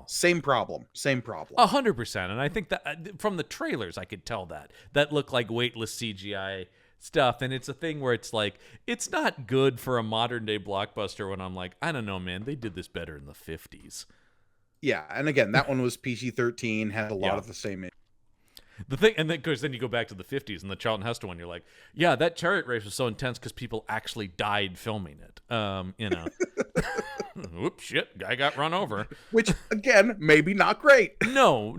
Same problem. 100%. And I think that from the trailers, I could tell that looked like weightless CGI stuff. And it's a thing where it's like, it's not good for a modern day blockbuster when I'm like, I don't know, man, they did this better in the 50s. Yeah. And again, that one was PG-13, had a lot of the same. The thing, and then because then you go back to the 50s and the Charlton Heston one, you're like, yeah, that chariot race was so intense because people actually died filming it. Oops, shit, guy got run over. Which again, maybe not great. No,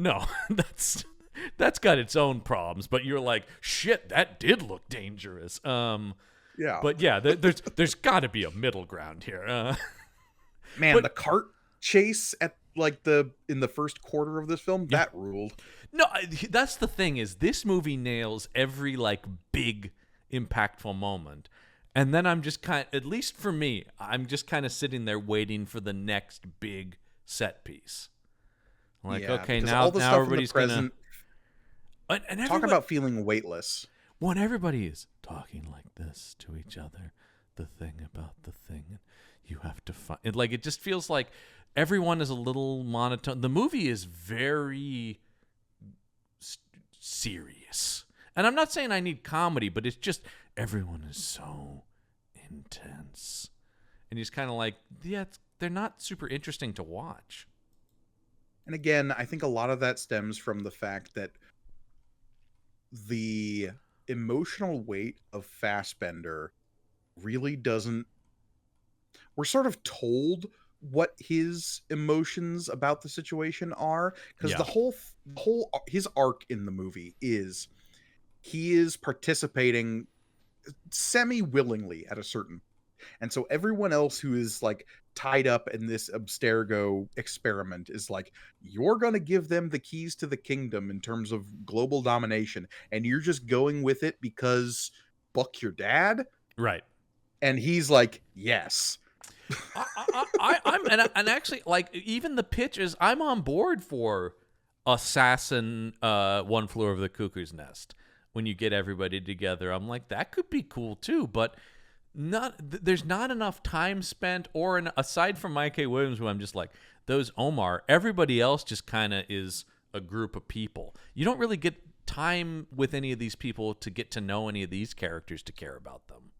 that's got its own problems. But you're like, shit, that did look dangerous. Yeah, but yeah, there's got to be a middle ground here. Man, the cart chase at in the first quarter of this film, that ruled. No, that's the thing is this movie nails every big impactful moment. And then I'm just at least for me, I'm just kind of sitting there waiting for the next big set piece. Okay, now everybody's going to talk about feeling weightless. When everybody is talking like this to each other, the thing about the thing, you have to find it. It just feels like everyone is a little monotone. The movie is very serious. And I'm not saying I need comedy, but it's just everyone is so intense. And he's kind of like, yeah, they're not super interesting to watch. And again, I think a lot of that stems from the fact that the emotional weight of Fassbender really doesn't. We're sort of told what his emotions about the situation are, because the whole his arc in the movie is he is participating semi-willingly at a certain, and so everyone else who is like tied up in this Abstergo experiment is like, you're going to give them the keys to the kingdom in terms of global domination, and you're just going with it because Buck your dad, right? And he's like, yes. I'm actually, like, even the pitch is, I'm on board for Assassin, One Flew Over the Cuckoo's Nest. When you get everybody together, I'm like, that could be cool too, but there's not enough time spent, aside from Mike K. Williams, who I'm just like, those Omar, everybody else just kind of is a group of people. You don't really get time with any of these people to get to know any of these characters to care about them.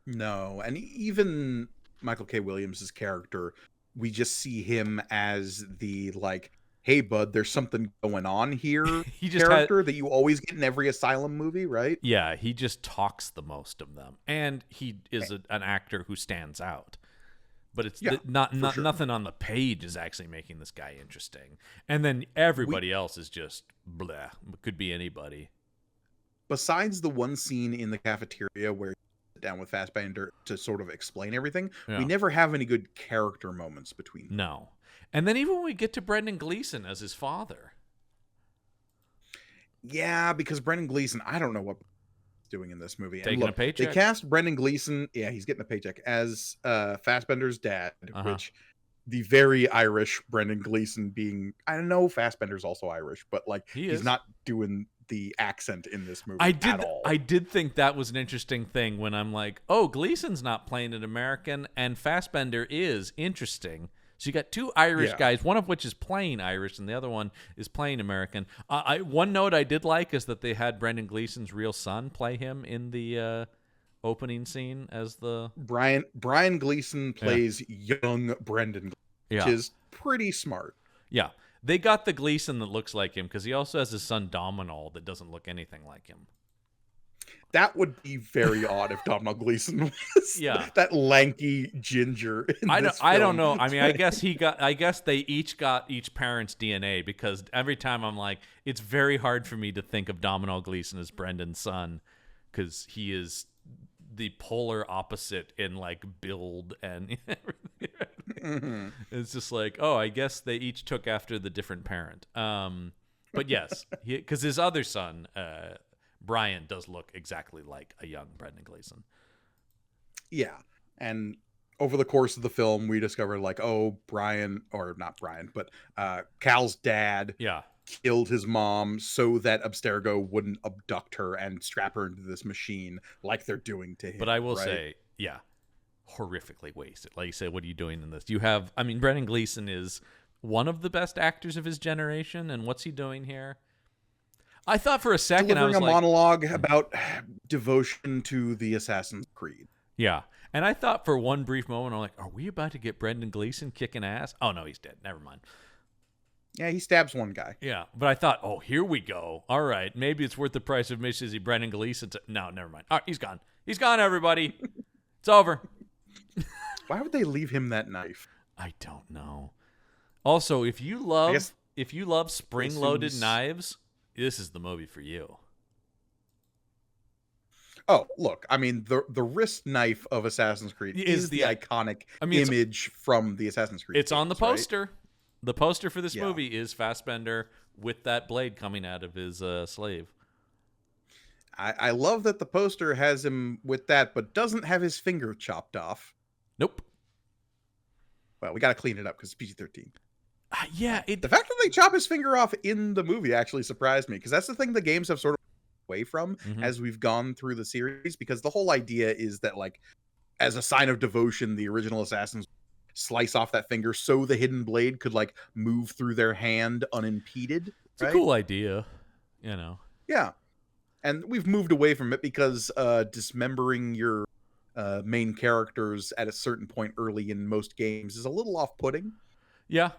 No, and even Michael K. Williams' character, we just see him as the, like, hey, bud, there's something going on here he just character that you always get in every Asylum movie, right? Yeah, he just talks the most of them. And he is an actor who stands out. But it's nothing on the page is actually making this guy interesting. And then everybody else is just bleh. Could be anybody. Besides the one scene in the cafeteria where down with Fassbender to sort of explain everything, we never have any good character moments between them. No. And then even when we get to Brendan Gleeson as his father. Yeah, because Brendan Gleeson, I don't know what he's doing in this movie. Taking a paycheck? They cast Brendan Gleeson, yeah, he's getting a paycheck, as Fassbender's dad, which the very Irish Brendan Gleeson being, I don't know, Fassbender's also Irish, but like he's not doing the accent in this movie at all. I did think that was an interesting thing when I'm like, oh, Gleason's not playing an American and Fassbender is. Interesting. So you got two Irish guys, one of which is playing Irish and the other one is playing American. One note I did like is that they had Brendan Gleeson's real son play him in the opening scene as the... Brian Gleeson plays young Brendan, which is pretty smart. Yeah. They got the Gleeson that looks like him because he also has his son Domhnall that doesn't look anything like him. That would be very odd if Domhnall Gleeson was that lanky ginger. I don't know. I mean, I guess they each got each parent's DNA, because every time I'm like, it's very hard for me to think of Domhnall Gleeson as Brendan's son, because he is the polar opposite in like build and everything. It's just like, oh, I guess they each took after the different parent. But yes, because his other son, Brian, does look exactly like a young Brendan Gleeson. Yeah. And over the course of the film, we discovered like, oh, Cal's dad killed his mom so that Abstergo wouldn't abduct her and strap her into this machine like they're doing to him. But I will say, horrifically wasted. Like you said, what are you doing in this? Brendan Gleeson is one of the best actors of his generation, and what's he doing here? I thought for a second delivering I was a monologue about devotion to the Assassin's Creed. Yeah. And I thought for one brief moment, I'm like, are we about to get Brendan Gleeson kicking ass? Oh, no, he's dead. Never mind. Yeah, he stabs one guy. Yeah, but I thought, oh, here we go. All right, maybe it's worth the price of admission to see Brendan Gleeson. No, never mind. All right, he's gone. He's gone, everybody. It's over. Why would they leave him that knife? I don't know. Also, if you love spring-loaded knives, this is the movie for you. Oh, look, I mean, the wrist knife of Assassin's Creed is the iconic image from the Assassin's Creed. It's on the poster. Right? The poster for this movie is Fassbender with that blade coming out of his slave. I love that the poster has him with that, but doesn't have his finger chopped off. Nope. Well, we got to clean it up because it's PG-13. The fact that they chop his finger off in the movie actually surprised me, because that's the thing the games have sort of away from as we've gone through the series, because the whole idea is that, like, as a sign of devotion, the original Assassins slice off that finger so the hidden blade could like move through their hand unimpeded. It's a cool idea, Yeah. And we've moved away from it because dismembering your main characters at a certain point early in most games is a little off-putting. Yeah.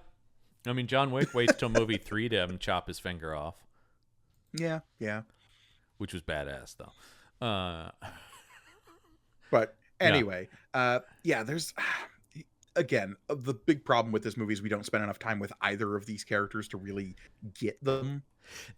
I mean, John Wick waits till movie 3 to have him chop his finger off. Yeah. Which was badass, though. But anyway, there's... Again, the big problem with this movie is we don't spend enough time with either of these characters to really get them.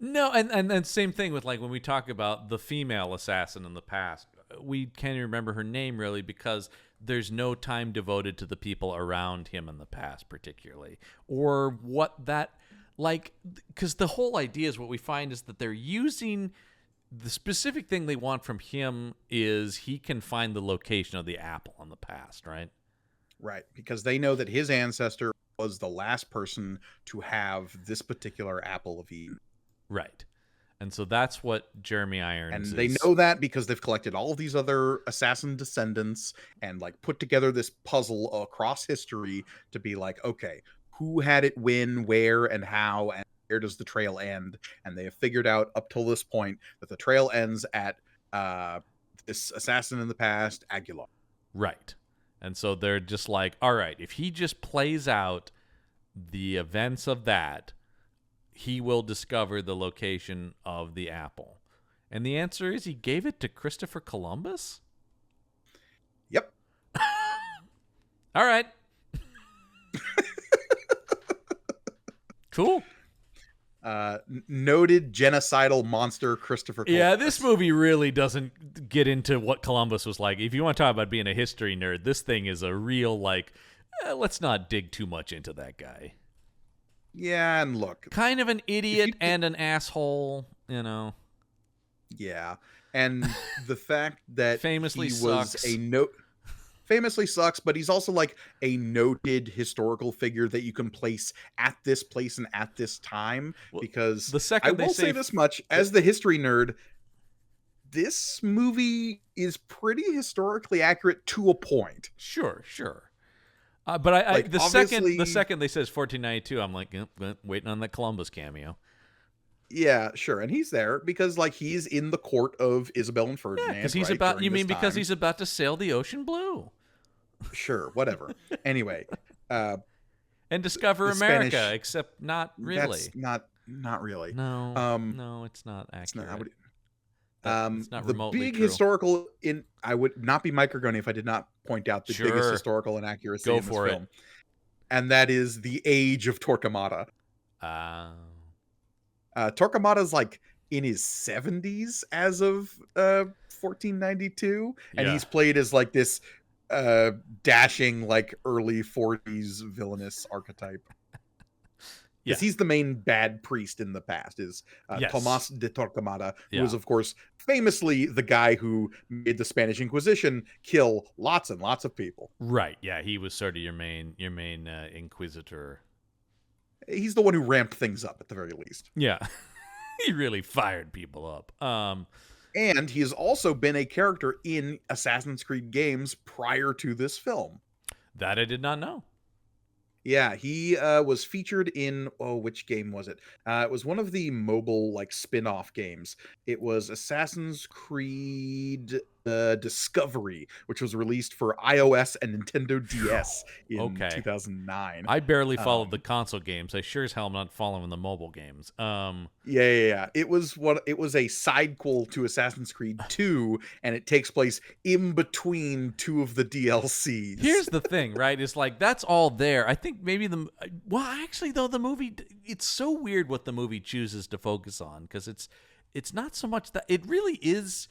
No, and same thing with like when we talk about the female assassin in the past, we can't even remember her name really because there's no time devoted to the people around him in the past particularly, or what that like, because the whole idea is what we find is that they're using the specific thing they want from him is he can find the location of the apple in the past, right? Right, because they know that his ancestor was the last person to have this particular apple of Eve. Right. And so that's what Jeremy Irons and they know that because they've collected all of these other assassin descendants and like put together this puzzle across history to be like, okay, who had it when, where, and how, and where does the trail end? And they have figured out up till this point that the trail ends at this assassin in the past, Aguilar. Right. And so they're just like, all right, if he just plays out the events of that, he will discover the location of the apple. And the answer is he gave it to Christopher Columbus? Yep. All right. Cool. Noted genocidal monster Christopher Columbus. Yeah, this movie really doesn't get into what Columbus was like. If you want to talk about being a history nerd, this thing is a real, like, let's not dig too much into that guy. Yeah, and look. Kind of an idiot and an asshole, Yeah, and the fact that famously he was famously sucks, but he's also like a noted historical figure that you can place at this place and at this time. Because the second I will say this much, as the history nerd, this movie is pretty historically accurate to a point. Sure. But the second they says 1492, I'm like, waiting on that Columbus cameo. Yeah, sure, and he's there because like he's in the court of Isabel and Ferdinand. Yeah, because he's about. You mean because he's about to sail the ocean blue? Sure, whatever. Anyway, and discover America, Spanish, except not really. That's not really. No, no, it's not accurate. It's not remotely the big true. historical I would not be Mike Gorgone if I did not point out the biggest historical inaccuracy in this film. And that is the age of Torquemada. Torquemada's like in his 70s as of 1492, and he's played as like this dashing like early 40s villainous archetype. Because he's the main bad priest in the past, is Tomas de Torquemada, who was, of course, famously the guy who made the Spanish Inquisition kill lots and lots of people. Right, yeah, he was sort of your main inquisitor. He's the one who ramped things up, at the very least. Yeah, he really fired people up. And he has also been a character in Assassin's Creed games prior to this film. That I did not know. Yeah, he was featured in, which game was it? It was one of the mobile, like, spin-off games. It was Assassin's Creed Discovery, which was released for iOS and Nintendo DS in 2009. I barely followed the console games. I sure as hell am not following the mobile games. Yeah. It was a sidequel to Assassin's Creed 2, and it takes place in between two of the DLCs. Here's the thing, right? It's like that's all there. I think maybe the movie, it's so weird what the movie chooses to focus on, because it's not so much that it really is.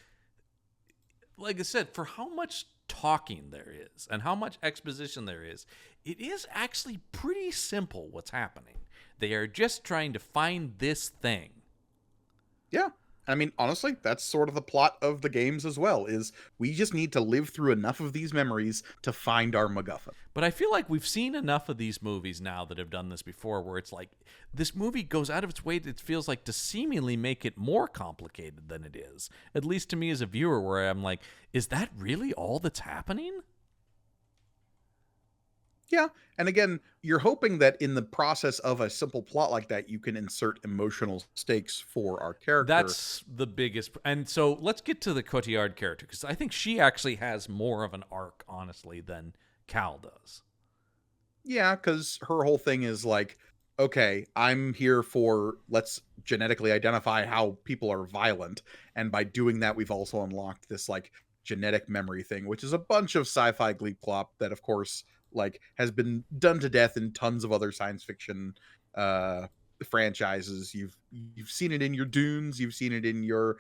Like I said, for how much talking there is and how much exposition there is, it is actually pretty simple what's happening. They are just trying to find this thing. Yeah. I mean, honestly, that's sort of the plot of the games as well, is we just need to live through enough of these memories to find our MacGuffin. But I feel like we've seen enough of these movies now that have done this before, where it's like, this movie goes out of its way, it feels like, to seemingly make it more complicated than it is. At least to me as a viewer, where I'm like, is that really all that's happening? Yeah, and again, you're hoping that in the process of a simple plot like that, you can insert emotional stakes for our character. That's the biggest. And so let's get to the Cotillard character, because I think she actually has more of an arc, honestly, than Cal does. Yeah, because her whole thing is like, okay, I'm here for let's genetically identify how people are violent, and by doing that, we've also unlocked this like genetic memory thing, which is a bunch of sci-fi gleep clop that, of course, like has been done to death in tons of other science fiction uh franchises. You've seen it in your Dunes, you've seen it in your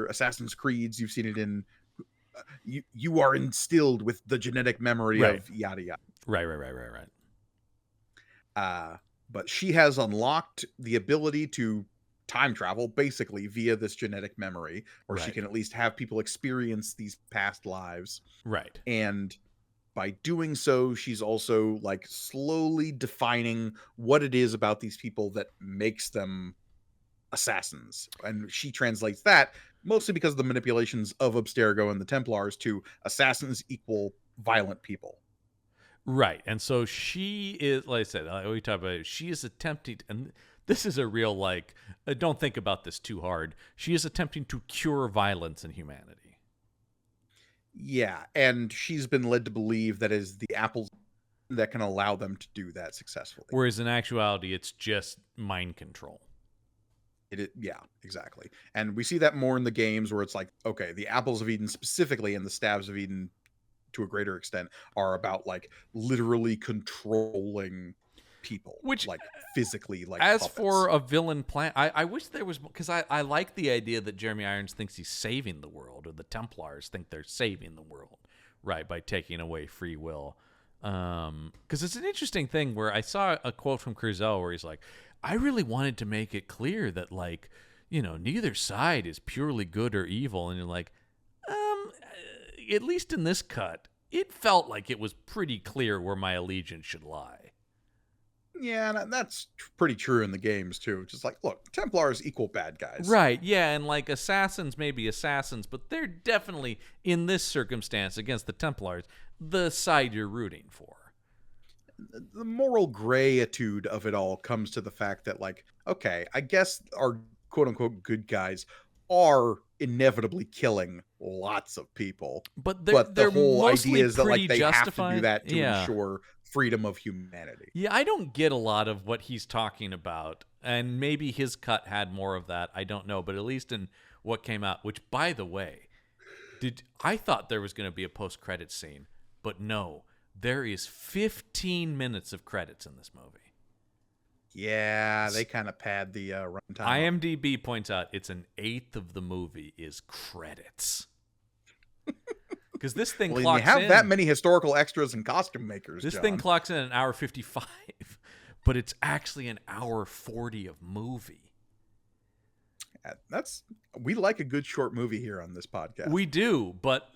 Assassin's Creeds, you've seen it in you are instilled with the genetic memory Right. of yada yada. Right. Uh, but she has unlocked the ability to time travel basically via this genetic memory, or she Right. can at least have people experience these past lives. Right. And by doing so, she's also like slowly defining what it is about these people that makes them assassins. And she translates that mostly because of the manipulations of Abstergo and the Templars to assassins equal violent people. Right. And so she is, like I said, we talk about it, she is attempting, and this is a real, like, don't think about this too hard. She is attempting to cure violence in humanity. Yeah, and she's been led to believe that is the apples that can allow them to do that successfully. Whereas in actuality, it's just mind control. Yeah, exactly. And we see that more in the games where it's like, okay, the apples of Eden specifically and the staves of Eden to a greater extent are about like literally controlling people, Which, like physically, like as puppets. for a villain plan, I wish there was, because I like the idea that Jeremy Irons thinks he's saving the world, or the Templars think they're saving the world, right, by taking away free will. Because it's an interesting thing where I saw a quote from Curzel where he's like, I really wanted to make it clear that, like, neither side is purely good or evil. And you're like, at least in this cut, it felt like it was pretty clear where my allegiance should lie. Yeah, and that's pretty true in the games too. Just like, look, Templars equal bad guys. Right, yeah, and like assassins may be assassins, but they're definitely, in this circumstance against the Templars, the side you're rooting for. The moral grayitude of it all comes to the fact that, like, okay, I guess our quote unquote good guys are inevitably killing lots of people, But but the they're whole mostly idea is that like pretty they have to do justified. that to Yeah. ensure freedom of humanity. Yeah, I don't get a lot of what he's talking about. And maybe his cut had more of that. I don't know. But at least in what came out, which, by the way, I thought there was going to be a post-credits scene. But no, there is 15 minutes of credits in this movie. Yeah, they kind of pad the runtime. IMDb points out it's an eighth of the movie is credits. Because this thing Well, clocks you have in. that many historical extras and costume makers. This John. thing clocks in an hour 55, but it's actually an hour 40 of movie. We like a good short movie here on this podcast. We do, but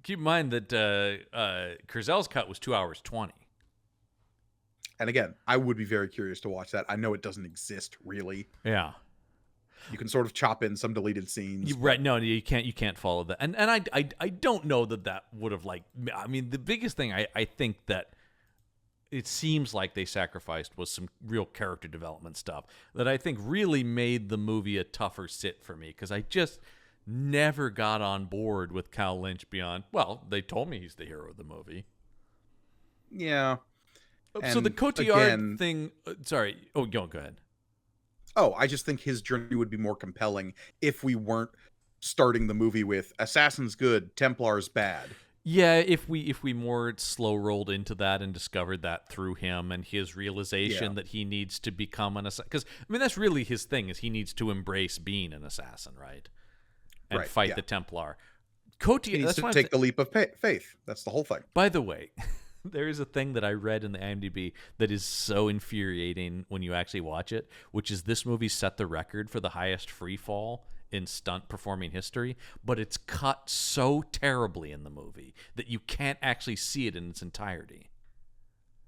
keep in mind that Curzel's cut was 2 hours 20. And again, I would be very curious to watch that. I know it doesn't exist really. Yeah. You can sort of chop in some deleted scenes. Right? No, you can't follow that, and I don't know that would have, like, I mean, the biggest thing I think that it seems like they sacrificed was some real character development stuff that I think really made the movie a tougher sit for me, because I just never got on board with Cal Lynch beyond, well, they told me he's the hero of the movie. Yeah. So the And Cotillard again, thing. Sorry. Oh, go ahead. Oh, I just think his journey would be more compelling if we weren't starting the movie with Assassin's good, Templars bad. Yeah, if we more slow rolled into that and discovered that through him and his realization that he needs to become an assassin. Because, I mean, that's really his thing, is he needs to embrace being an assassin, right? And fight the Templar. He needs to take the leap of faith. That's the whole thing. By the way, there is a thing that I read in the IMDb that is so infuriating when you actually watch it, which is this movie set the record for the highest free fall in stunt performing history, but it's cut so terribly in the movie that you can't actually see it in its entirety.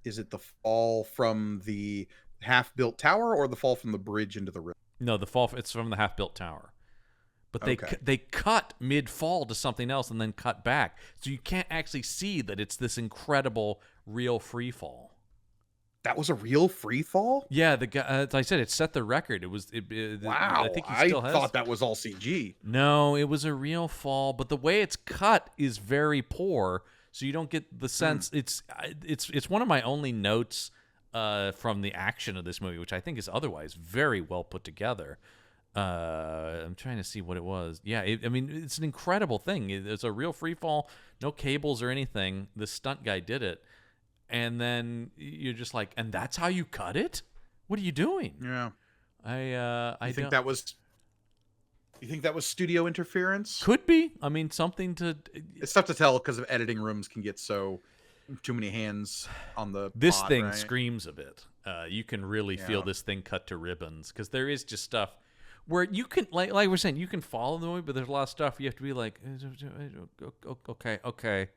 Is it the fall from the half-built tower or the fall from the bridge into the river? No, it's from the half-built tower. But Okay. they cut mid-fall to something else and then cut back. So you can't actually see that it's this incredible real free fall. That was a real free fall? Yeah, the guy, as I said, it set the record. Wow. I think he still has. thought that was all CG. No, it was a real fall, but the way it's cut is very poor, so you don't get the sense. It's one of my only notes from the action of this movie, which I think is otherwise very well put together. I'm trying to see what it was. Yeah, I mean, it's an incredible thing. It's a real free fall, no cables or anything. The stunt guy did it, and then you're just like, and that's how you cut it? What are you doing? Yeah. I think that was. You think that was studio interference? Could be. I mean, something to. It's tough to tell because of editing rooms can get so too many hands on the. This pod, thing right? screams of it. You can really feel this thing cut to ribbons because there is just stuff where you can, like we're saying, you can follow the movie, but there's a lot of stuff you have to be like, okay,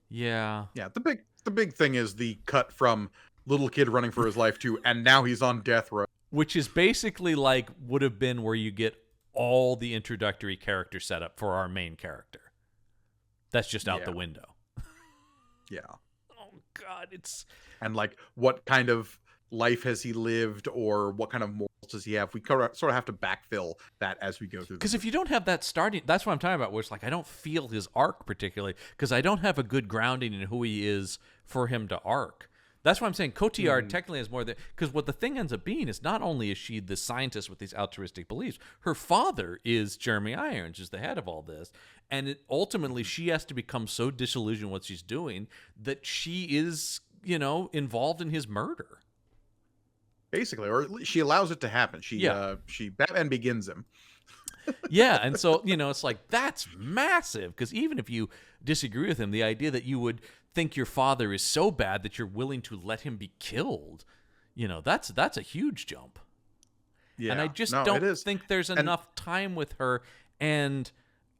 yeah. Yeah, the big thing is the cut from little kid running for his life to, and now he's on death row. Which is basically like would have been where you get all the introductory character setup for our main character. That's just out the window. Yeah. Oh God, and like what kind of life has he lived, or what kind of morals does he have? We sort of have to backfill that as we go through. Because if you don't have that starting, that's what I'm talking about. Where it's like I don't feel his arc particularly because I don't have a good grounding in who he is for him to arc. That's why I'm saying Cotillard technically is more than, because what the thing ends up being is not only is she the scientist with these altruistic beliefs, her father is Jeremy Irons, who's the head of all this, and ultimately she has to become so disillusioned with what she's doing that she is, involved in his murder. Basically, or she allows it to happen. She Batman Begins him. Yeah, and so, it's like, that's massive, because even if you disagree with him, the idea that you would think your father is so bad that you're willing to let him be killed, that's a huge jump. Yeah, and I just don't think there's enough time with her, and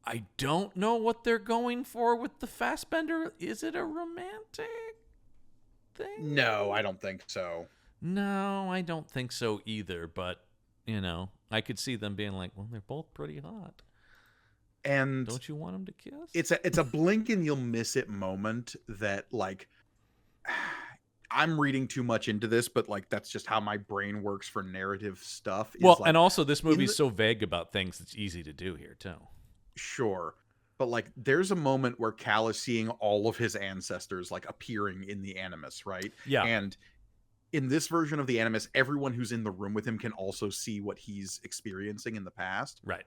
I don't know what they're going for with the Fassbender. Is it a romantic thing? No, I don't think so. No, I don't think so either, but, I could see them being like, well, they're both pretty hot. And don't you want them to kiss? It's a blink and you'll miss it moment that, like, I'm reading too much into this, but like that's just how my brain works for narrative stuff. Well, like, and also this movie's so vague about things, it's easy to do here too. Sure. But like there's a moment where Cal is seeing all of his ancestors like appearing in the Animus, right? Yeah. And in this version of the Animus, everyone who's in the room with him can also see what he's experiencing in the past. Right.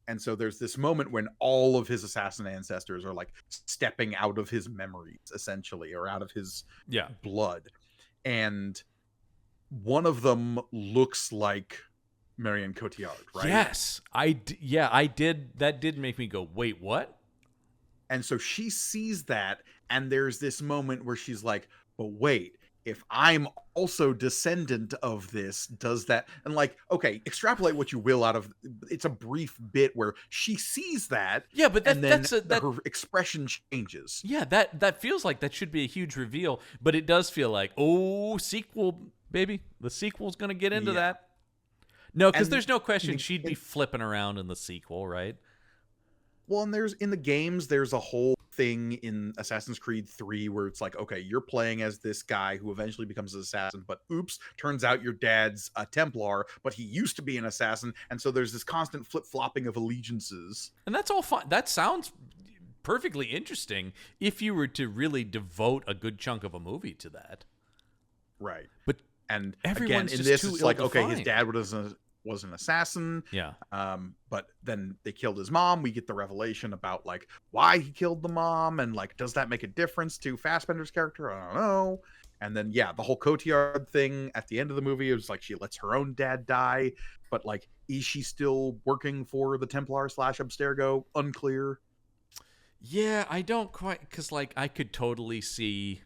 And so there's this moment when all of his assassin ancestors are like stepping out of his memories, essentially, or out of his blood. And one of them looks like Marion Cotillard, right? Yes. I did. That did make me go, wait, what? And so she sees that, and there's this moment where she's like, but wait, if I'm also descendant of this, does that, and like, okay, extrapolate what you will out of, it's a brief bit where she sees that. Yeah, but her expression changes. Yeah, that feels like that should be a huge reveal, but it does feel like, oh, sequel, baby. The sequel's going to get into that. No, because there's no question she'd be flipping around in the sequel, right? Well, and in the games, there's a whole thing in Assassin's Creed 3 where it's like, okay, you're playing as this guy who eventually becomes an assassin, but oops, turns out your dad's a Templar, but he used to be an assassin, and so there's this constant flip-flopping of allegiances. And that's all fine. That sounds perfectly interesting if you were to really devote a good chunk of a movie to that. Right. But and again, in this, it's like, okay, his dad was an assassin. Yeah. But then they killed his mom. We get the revelation about like why he killed the mom, and like, does that make a difference to Fassbender's character? I don't know. And then the whole Cotillard thing at the end of the movie, it was like she lets her own dad die, but like, is she still working for the Templar / Abstergo? Unclear. Yeah, I don't quite, because like I could totally see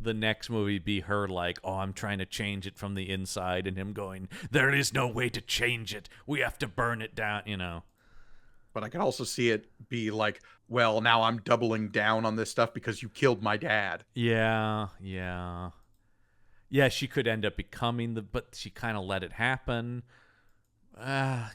the next movie be her like, oh, I'm trying to change it from the inside, and him going, there is no way to change it. We have to burn it down, But I could also see it be like, well, now I'm doubling down on this stuff because you killed my dad. Yeah. Yeah, she could end up becoming but she kind of let it happen. The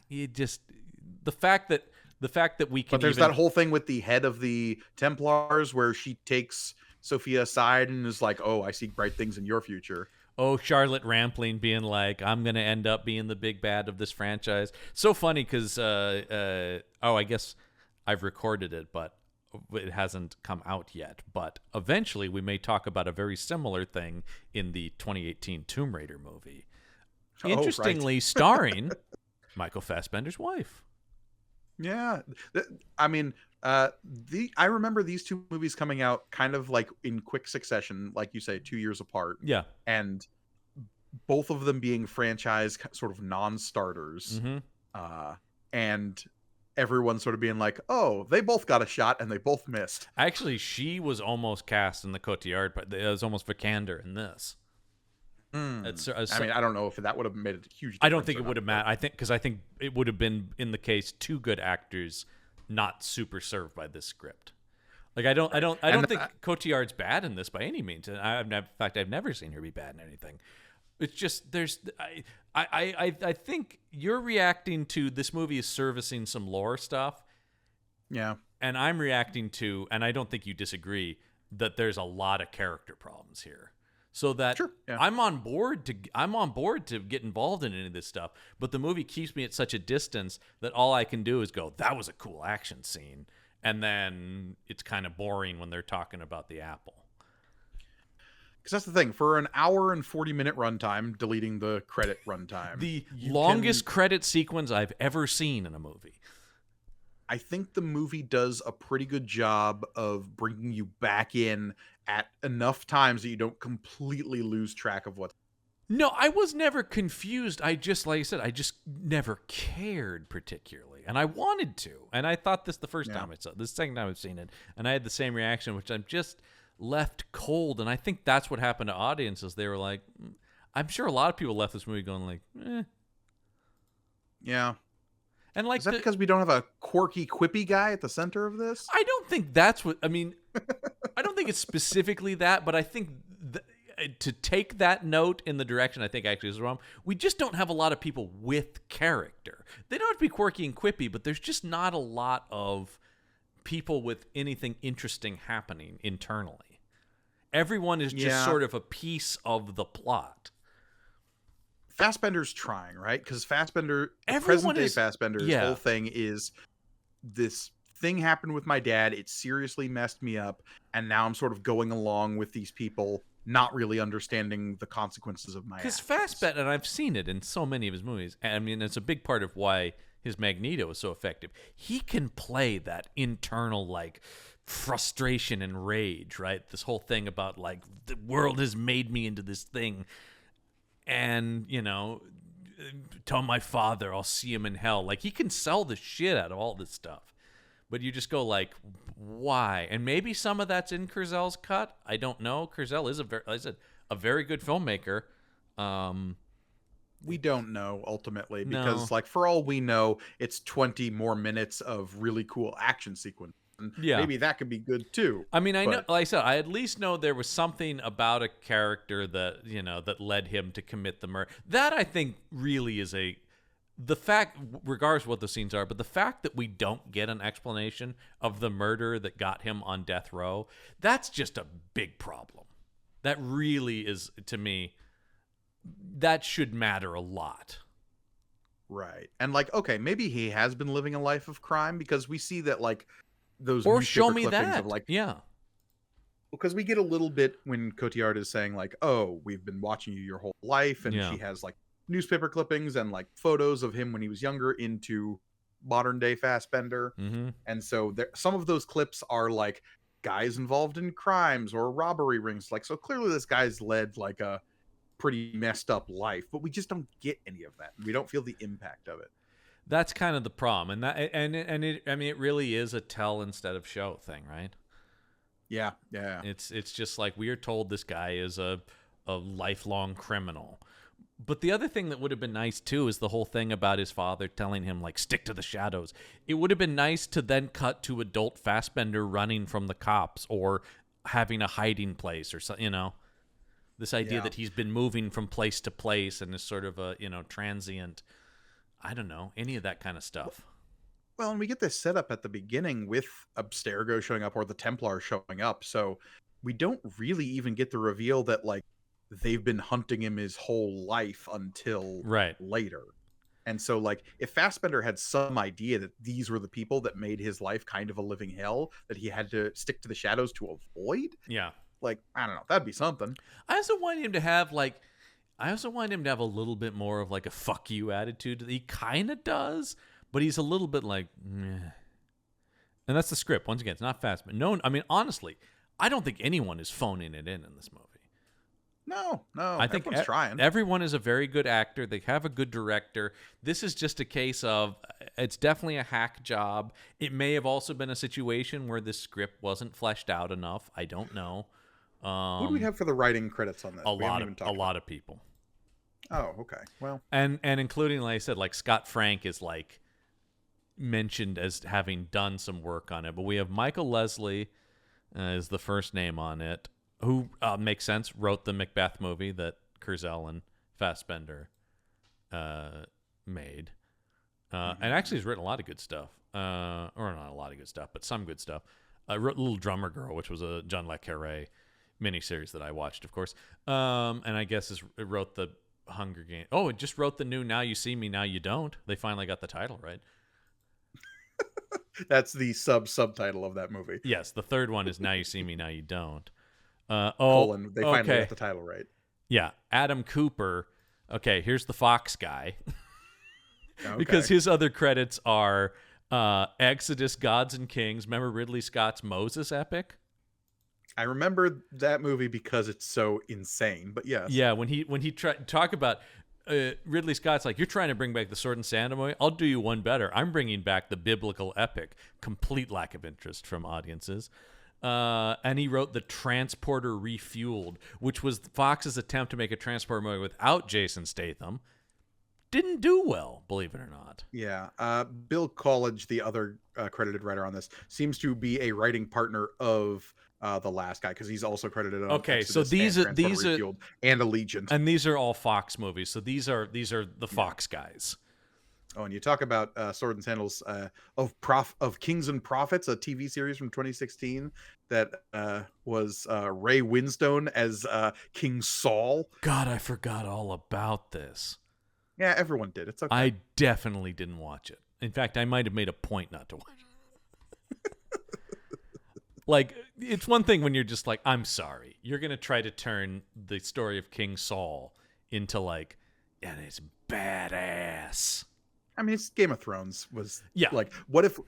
fact that The fact that we can But there's that whole thing with the head of the Templars where she takes Sophia aside and is like, "Oh, I see bright things in your future." Oh, Charlotte Rampling being like, I'm going to end up being the big bad of this franchise. So funny because, I guess I've recorded it, but it hasn't come out yet. But eventually we may talk about a very similar thing in the 2018 Tomb Raider movie. Interestingly, Right. starring Michael Fassbender's wife. Yeah. I mean, I remember these two movies coming out kind of like in quick succession, like you say, 2 years apart. Yeah. And both of them being franchise sort of non-starters. And everyone sort of being like, "Oh, they both got a shot and they both missed." Actually, she was almost cast in the Cotillard, but it was almost Vikander in this. I mean, I don't know if that would have made a huge difference. I don't think it would have mattered. I think it would have been, in the case, two good actors not super served by this script. Like I don't think Cotillard's bad in this by any means. And in fact, I've never seen her be bad in anything. It's just I think you're reacting to this movie is servicing some lore stuff. Yeah. And I'm reacting to, and I don't think you disagree, that there's a lot of character problems here. So that Sure, yeah. I'm on board to get involved in any of this stuff, but the movie keeps me at such a distance that all I can do is go, that was a cool action scene, and then it's kind of boring when they're talking about the apple. Because that's the thing, for an hour and 40-minute runtime, deleting the credit runtime, the longest credit sequence I've ever seen in a movie. I think the movie does a pretty good job of bringing you back in at enough times that you don't completely lose track of what. No, I was never confused. Like I said, I just never cared particularly. And I wanted to. And I thought this the first time I saw it. The second time I've seen it. And I had the same reaction, which I'm just left cold. And I think that's what happened to audiences. They were like, I'm sure a lot of people left this movie going like, eh. Yeah. And like, is that because we don't have a quirky, quippy guy at the center of this? I don't think that's what, I mean, I don't think it's specifically that, but I think to take that note in the direction I think actually is wrong, we just don't have a lot of people with character. They don't have to be quirky and quippy, but there's just not a lot of people with anything interesting happening internally. Everyone is just sort of a piece of the plot. Fassbender's trying, right? Because Fassbender, Everyone Fassbender's whole thing is, this thing happened with my dad. It seriously messed me up. And now I'm sort of going along with these people, not really understanding the consequences of my actions. Because Fassbender, and I've seen it in so many of his movies, I mean, it's a big part of why his Magneto is so effective. He can play that internal, like, frustration and rage, right? This whole thing about, like, the world has made me into this thing. And, you know, tell my father I'll see him in hell. Like, he can sell the shit out of all this stuff. But you just go like, why? And maybe some of that's in Kurzel's cut. I don't know. Kurzel is a very good filmmaker. We don't know ultimately because, like, for all we know, it's 20 more minutes of really cool action sequence. Yeah, maybe that could be good too. I mean, I know, like I said, I at least know there was something about a character that, you know, that led him to commit the murder. That I think really is the fact, regardless of what the scenes are, but the fact that we don't get an explanation of the murder that got him on death row, that's just a big problem. That really is, to me, that should matter a lot. Right. And like, okay, maybe he has been living a life of crime, because we see that, like, those or show me that of, like, yeah, because we get a little bit when Cotillard is saying like, oh, we've been watching you your whole life, and she has like newspaper clippings and like photos of him when he was younger into modern day Fassbender. And so there, some of those clips are like guys involved in crimes or robbery rings, like, so clearly this guy's led like a pretty messed up life, but we just don't get any of that. We don't feel the impact of it. That's kind of the problem, and it, I mean, it really is a tell instead of show thing, right? Yeah. It's just like, we are told this guy is a lifelong criminal, but the other thing that would have been nice too is the whole thing about his father telling him like, stick to the shadows. It would have been nice to then cut to adult Fassbender running from the cops or having a hiding place or something, you know. This idea that he's been moving from place to place and is sort of a, you know, transient. I don't know, any of that kind of stuff. Well, and we get this setup at the beginning with Abstergo showing up or the Templar showing up, so we don't really even get the reveal that like they've been hunting him his whole life until Right. later. And so like if Fassbender had some idea that these were the people that made his life kind of a living hell that he had to stick to the shadows to avoid, Yeah. like I don't know, that'd be something. I also want him to have a little bit more of like a fuck you attitude. He kind of does, but he's a little bit like, meh. And that's the script. Once again, it's not fast, but no, I mean, honestly, I don't think anyone is phoning it in this movie. No, I think everyone's trying. Everyone is a very good actor. They have a good director. This is just a case of it's definitely a hack job. It may have also been a situation where this script wasn't fleshed out enough. I don't know. Who do we have for the writing credits on this? A lot of people. Oh, okay. Well, and including, like I said, like Scott Frank is like mentioned as having done some work on it. But we have Michael Leslie is the first name on it, who makes sense. Wrote the Macbeth movie that Kurzel and Fassbender made, and actually has written a lot of good stuff. Or not a lot of good stuff, but some good stuff. Wrote Little Drummer Girl, which was a John le Carré miniseries that I watched, of course. And I guess it wrote the Hunger Games. Oh, it just wrote the new Now You See Me, Now You Don't. They finally got the title right. that's the subtitle of that movie. Yes, the third one is Now You See Me, Now You Don't. They finally got the title right. Yeah, Adam Cooper. Okay, here's the Fox guy. Okay. Because his other credits are Exodus, Gods and Kings. Remember Ridley Scott's Moses epic? I remember that movie because it's so insane, but yes. Yeah, when he talk about Ridley Scott's like, you're trying to bring back the Sword and Sandal movie. I'll do you one better. I'm bringing back the biblical epic. Complete lack of interest from audiences. And he wrote The Transporter Refueled, which was Fox's attempt to make a transporter movie without Jason Statham. Didn't do well, believe it or not. Yeah. Bill College, the other credited writer on this, seems to be a writing partner of the last guy because he's also credited on Okay, Exodus so these and are Transporter Refueled and Allegiant. And these are all Fox movies. So these are the Fox guys. Oh, and you talk about Sword and Sandals of Kings and Prophets, a TV series from 2016 that was Ray Winstone as King Saul. God, I forgot all about this. Yeah, everyone did. It's okay. I definitely didn't watch it. In fact, I might have made a point not to watch it. Like, it's one thing when you're just like, I'm sorry. You're going to try to turn the story of King Saul into like, and it's badass. I mean, it's Game of Thrones was Yeah. like, what if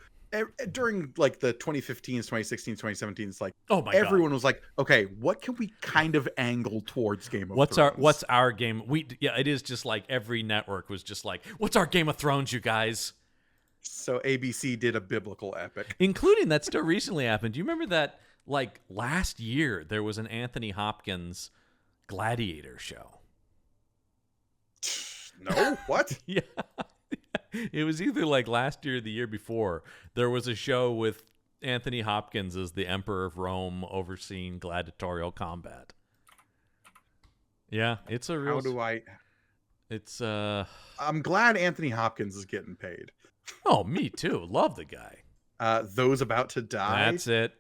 during like the 2015s, 2016s, 2017s, like everyone was like, okay, what can we kind of angle towards Game of Thrones? What's our game? It is just like every network was just like, what's our Game of Thrones, you guys? So ABC did a biblical epic. Including that still recently happened. Do you remember that like last year there was an Anthony Hopkins Gladiator show? No, what? Yeah. It was either like last year or the year before. There was a show with Anthony Hopkins as the Emperor of Rome overseeing gladiatorial combat. Yeah, it's a real... I'm glad Anthony Hopkins is getting paid. Oh, me too. Love the guy. Those About to Die. That's it.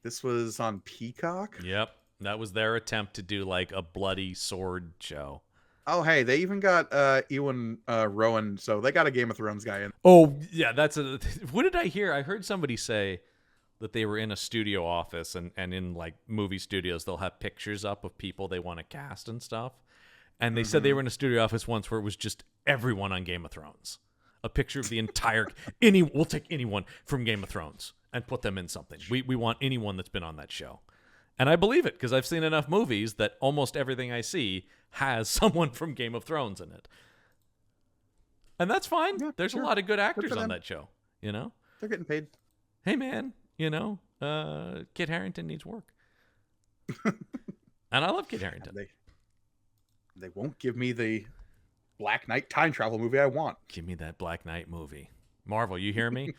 This was on Peacock? Yep. That was their attempt to do like a bloody sword show. Oh, hey, they even got Ewan Rowan, so they got a Game of Thrones guy in. Oh, yeah, what did I hear? I heard somebody say that they were in a studio office and in like movie studios, they'll have pictures up of people they want to cast and stuff. And they said they were in a studio office once where it was just everyone on Game of Thrones. A picture of the entire... we'll take anyone from Game of Thrones and put them in something. We want anyone that's been on that show. And I believe it because I've seen enough movies that almost everything I see has someone from Game of Thrones in it. And that's fine. Yeah, There's a lot of good actors on that show, you know? They're getting paid. Hey, man, you know, Kit Harington needs work. And I love Kit Harington. They won't give me the Black Knight time travel movie I want. Give me that Black Knight movie. Marvel, you hear me?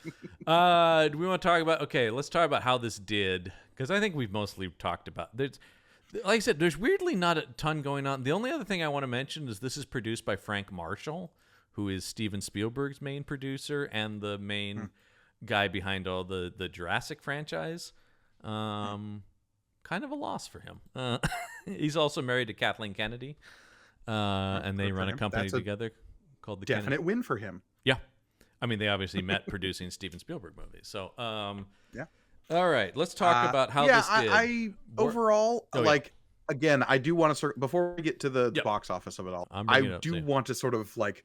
Do we want to talk about... Okay, let's talk about how this did, because I think we've mostly talked about... Like I said, there's weirdly not a ton going on. The only other thing I want to mention is this is produced by Frank Marshall, who is Steven Spielberg's main producer and the main guy behind all the Jurassic franchise. Kind of a loss for him. He's also married to Kathleen Kennedy, and they run a company together called the definite win for him. Yeah. I mean, they obviously met producing Steven Spielberg movies. So, yeah. All right, let's talk about how this did. I overall, again, I do want to before we get to the box office of it all, I do want to sort of like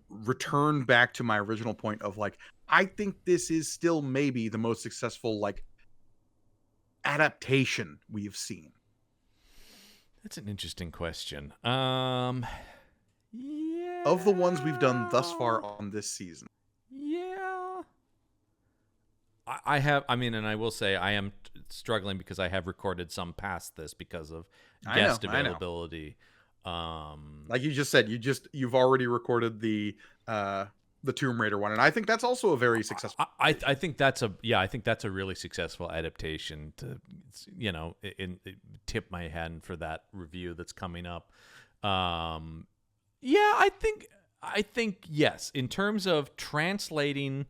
return back to my original point of like, I think this is still maybe the most successful like adaptation we've seen. That's an interesting question. Yeah. Of the ones we've done thus far on this season. Yeah. I will say I am struggling because I have recorded some past this because of guest availability. Like you just said, you've already recorded the Tomb Raider one, and I think that's also a very successful. I think that's a really successful adaptation to, tip my hand for that review that's coming up. Yeah, I think yes. In terms of translating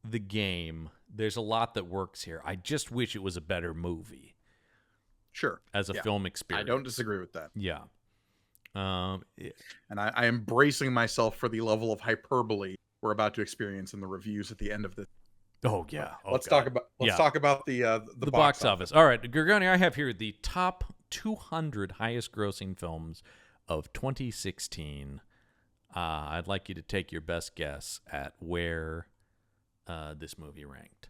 the game, there's a lot that works here. I just wish it was a better movie. Sure. As a film experience. I don't disagree with that. Yeah. And I am bracing myself for the level of hyperbole we're about to experience in the reviews at the end of this. Oh yeah. Let's talk about the box office. All right, Gorgone, I have here the top 200 highest grossing films of 2016. I'd like you to take your best guess at where this movie ranked.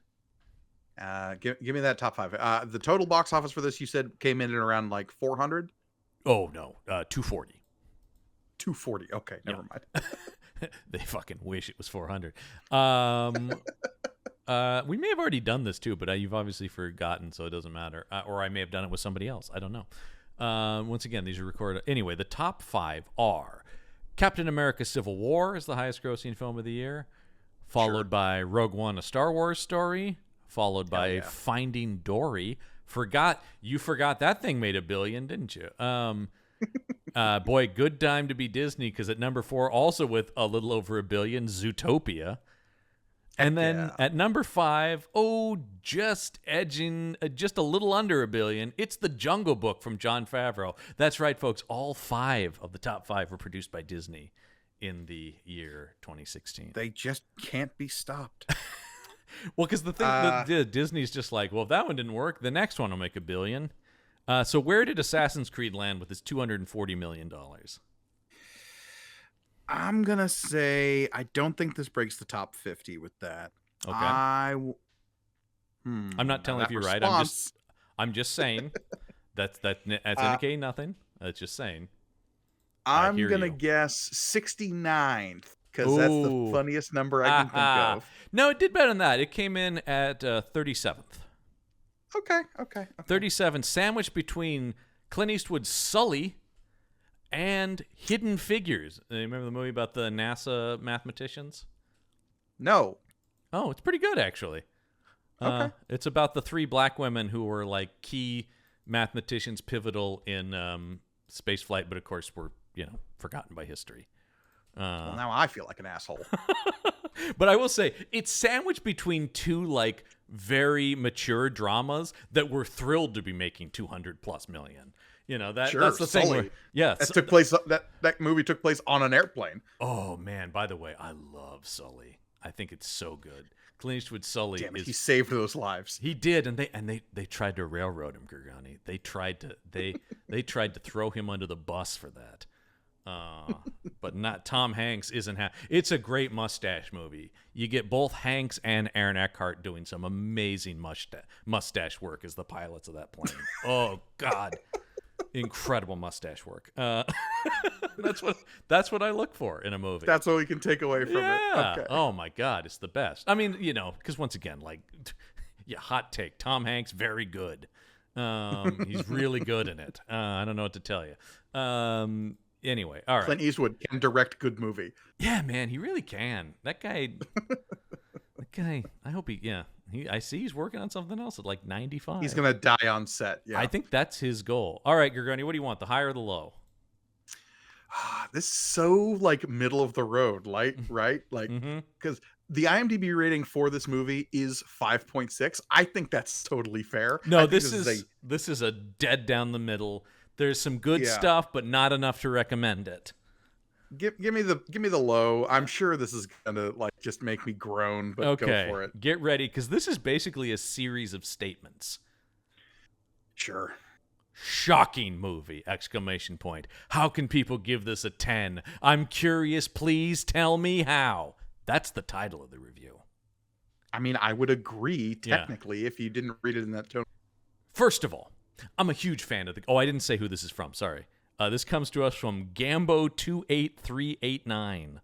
Give me that top 5. The total box office for this, you said, came in at around like 400. Oh no, 240. 240. Okay, never mind. They fucking wish it was 400. We may have already done this too, but you've obviously forgotten, so it doesn't matter. Or I may have done it with somebody else. I don't know. Once again, these are recorded. Anyway, the top 5 are Captain America: Civil War is the highest grossing film of the year, followed by Rogue One: A Star Wars Story, followed by Finding Dory. You forgot that thing made $1 billion, didn't you? Boy, good time to be Disney, because at number 4, also with a little over $1 billion, Zootopia. And then at number 5, just edging, just a little under $1 billion, it's The Jungle Book from Jon Favreau. That's right, folks. All 5 of the top 5 were produced by Disney in the year 2016. They just can't be stopped. Well, because the thing, Disney's just like, well, if that one didn't work, the next one will make $1 billion. So where did Assassin's Creed land with its $240 million? I'm going to say I don't think this breaks the top 50 with that. Okay. I'm not telling if you're right. I'm just saying that's indicating nothing. That's just saying. I'm going to guess 69th, because that's the funniest number I can think of. No, it did better than that. It came in at 37th. Okay. 37, sandwiched between Clint Eastwood's Sully and Hidden Figures. You remember the movie about the NASA mathematicians? No. Oh, it's pretty good, actually. Okay. It's about the 3 black women who were like key mathematicians, pivotal in space flight, but of course were forgotten by history. Well, now I feel like an asshole. But I will say, it's sandwiched between 2 like very mature dramas that were thrilled to be making $200+ million. That's the thing. Sully. Yes, that movie took place on an airplane. Oh man! By the way, I love Sully. I think it's so good. Clint Eastwood's Sully. Damn it, he saved those lives. He did, and they tried to railroad him, Gorgone. They tried to throw him under the bus for that. But not Tom Hanks isn't. It's a great mustache movie. You get both Hanks and Aaron Eckhart doing some amazing mustache work as the pilots of that plane. Oh God, incredible mustache work. That's what I look for in a movie. That's what we can take away from it. Okay. Oh my God, it's the best. I mean, because once again, hot take. Tom Hanks, very good. He's really good in it. I don't know what to tell you. Anyway, all right. Clint Eastwood can direct good movie. Yeah, man, he really can. That guy. I hope I see he's working on something else at like 95. He's gonna die on set. Yeah, I think that's his goal. All right, Gorgone, what do you want? The high or the low? This is so like middle of the road, like right? Like Mm-hmm. because the IMDb rating for this movie is 5.6. I think that's totally fair. I No, think this is a dead down the middle. There's some good yeah. stuff, but not enough to recommend it. Give me the low. I'm sure this is gonna like just make me groan, but go Okay, for it. get ready, because this is basically a series of statements. Sure. Shocking movie! Exclamation point. How can people give this a 10? I'm curious, please tell me how. That's the title of the review. I mean, I would agree technically if you didn't read it in that tone. First of all, I'm a huge fan of the... Oh, I didn't say who this is from. Sorry. This comes to us from Gambo28389.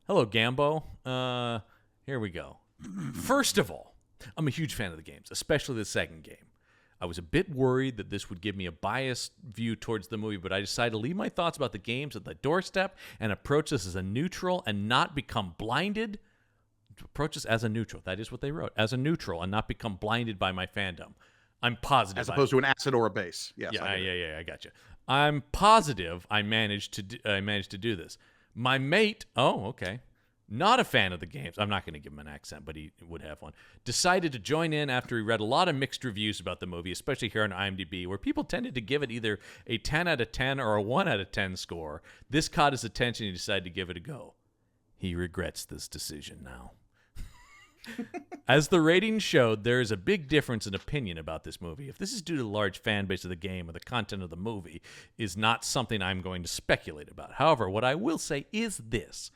Hello, Gambo. Here we go. First of all, I'm a huge fan of the games, especially the second game. I was a bit worried that this would give me a biased view towards the movie, but I decided to leave my thoughts about the games at the doorstep and approach this as a neutral and not become blinded. Approach this as a neutral. That is what they wrote. As a neutral and not become blinded by my fandom. I'm positive. As opposed to an acid or a base. Yes. Yeah, I got you. I'm positive I managed to do this. My mate, not a fan of the games. I'm not going to give him an accent, but he would have one. Decided to join in after he read a lot of mixed reviews about the movie, especially here on IMDb, where people tended to give it either a 10 out of 10 or a 1 out of 10 score. This caught his attention and he decided to give it a go. He regrets this decision now. As the ratings showed, there is a big difference in opinion about this movie. If this is due to the large fan base of the game or the content of the movie is not something I'm going to speculate about. However, what I will say is this.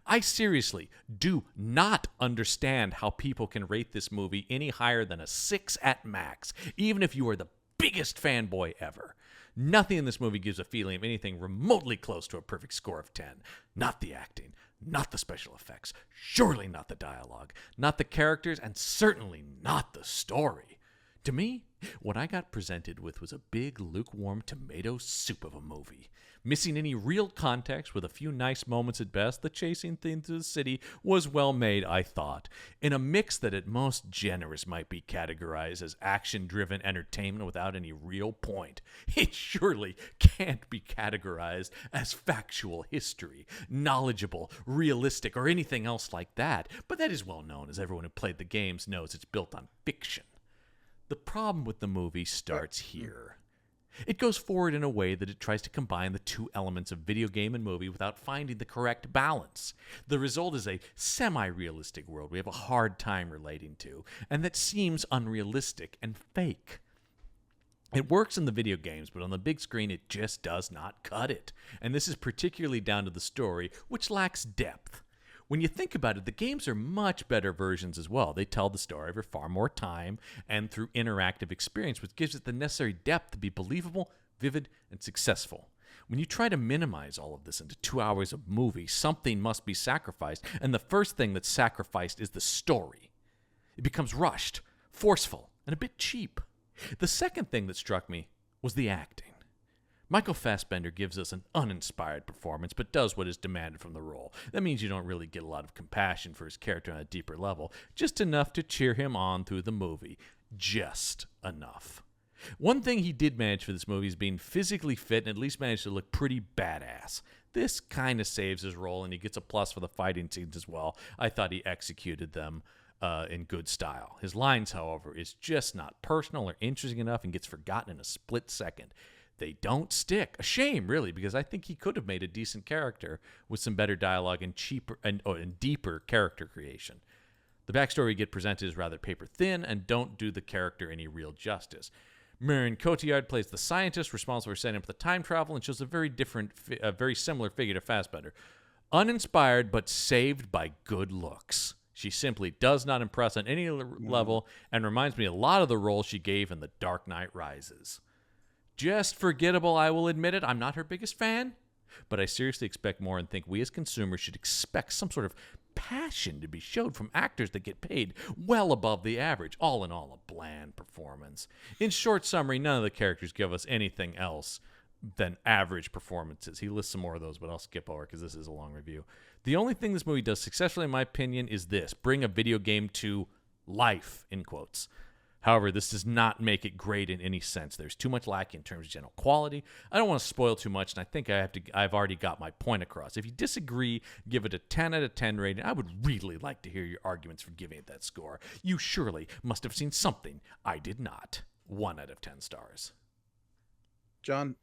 I seriously do not understand how people can rate this movie any higher than a 6 at max, even if you are the biggest fanboy ever. Nothing in this movie gives a feeling of anything remotely close to a perfect score of 10. Not the acting, not the special effects, surely not the dialogue, not the characters, and certainly not the story. To me, what I got presented with was a big, lukewarm tomato soup of a movie. Missing any real context with a few nice moments at best, the chasing theme through the city was well made, I thought, in a mix that at most generous might be categorized as action-driven entertainment without any real point. It surely can't be categorized as factual history, knowledgeable, realistic, or anything else like that, but that is well known, as everyone who played the games knows it's built on fiction. The problem with the movie starts here. It goes forward in a way that it tries to combine the two elements of video game and movie without finding the correct balance. The result is a semi-realistic world we have a hard time relating to, and that seems unrealistic and fake. It works in the video games, but on the big screen it just does not cut it. And this is particularly down to the story, which lacks depth. When you think about it, the games are much better versions as well. They tell the story over far more time and through interactive experience, which gives it the necessary depth to be believable, vivid, and successful. When you try to minimize all of this into 2 hours of movie, something must be sacrificed, and the first thing that's sacrificed is the story. It becomes rushed, forceful, and a bit cheap. The second thing that struck me was the acting. Michael Fassbender gives us an uninspired performance, but does what is demanded from the role. That means you don't really get a lot of compassion for his character on a deeper level, just enough to cheer him on through the movie. Just enough. One thing he did manage for this movie is being physically fit and at least managed to look pretty badass. This kind of saves his role, and he gets a plus for the fighting scenes as well. I thought he executed them in good style. His lines, however, is just not personal or interesting enough and gets forgotten in a split second. They don't stick. A shame, really, because I think he could have made a decent character with some better dialogue and cheaper and deeper character creation. The backstory we get presented is rather paper thin and don't do the character any real justice. Marion Cotillard plays the scientist responsible for setting up the time travel and shows a very similar figure to Fassbender. Uninspired, but saved by good looks. She simply does not impress on any level and reminds me a lot of the role she gave in The Dark Knight Rises. Just forgettable, I will admit it. I'm not her biggest fan, but I seriously expect more and think we as consumers should expect some sort of passion to be showed from actors that get paid well above the average. All in all, a bland performance. In short summary, none of the characters give us anything else than average performances. He lists some more of those, but I'll skip over because this is a long review. The only thing this movie does successfully, in my opinion, is this: bring a video game to life, in quotes. However, this does not make it great in any sense. There's too much lacking in terms of general quality. I don't want to spoil too much, and I think I've already got my point across. If you disagree, give it a 10 out of 10 rating. I would really like to hear your arguments for giving it that score. You surely must have seen something I did not. 1 out of 10 stars. John,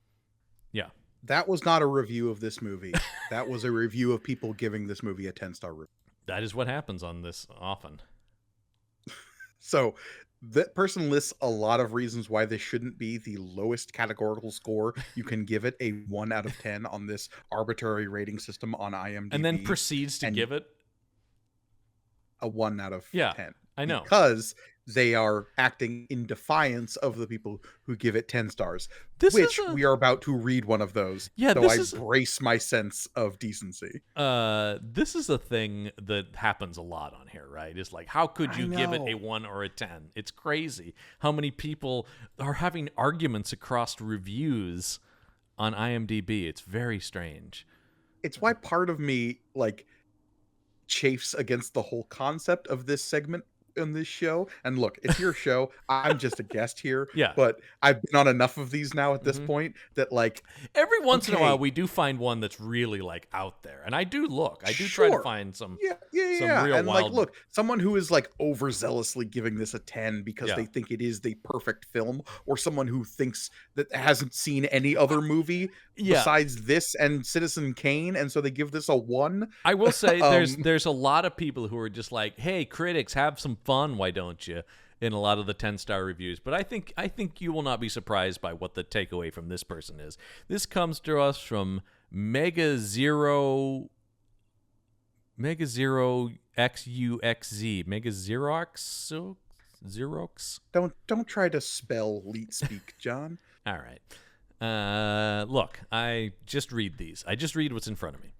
Yeah. that was not a review of this movie. That was a review of people giving this movie a 10-star review. That is what happens on this often. So that person lists a lot of reasons why this shouldn't be the lowest categorical score you can give it, a 1 out of 10 on this arbitrary rating system on IMDb. And then proceeds to give it a 1 out of 10. I know. Because they are acting in defiance of the people who give it 10 stars, we are about to read one of those. Yeah, so I brace my sense of decency. This is a thing that happens a lot on here, right? It's like, how could you give it a 1 or a 10? It's crazy how many people are having arguments across reviews on IMDb. It's very strange. It's why part of me chafes against the whole concept of this segment in this show. And look, it's your show. I'm just a guest here. Yeah. But I've been on enough of these now at this point that every once in a while we do find one that's really out there. And I do look. I do try to find some real and wild... look, someone who is overzealously giving this a 10 because they think it is the perfect film, or someone who thinks that hasn't seen any other movie besides this and Citizen Kane, and so they give this a 1. I will say there's a lot of people who are just like, hey, critics, have some fun, why don't you? In a lot of the 10-star reviews. But I think you will not be surprised by what the takeaway from this person is. This comes to us from Mega Zero XUXZ. Mega Xerox? Don't try to spell leet speak, John. All right. Look, I just read these. I just read what's in front of me.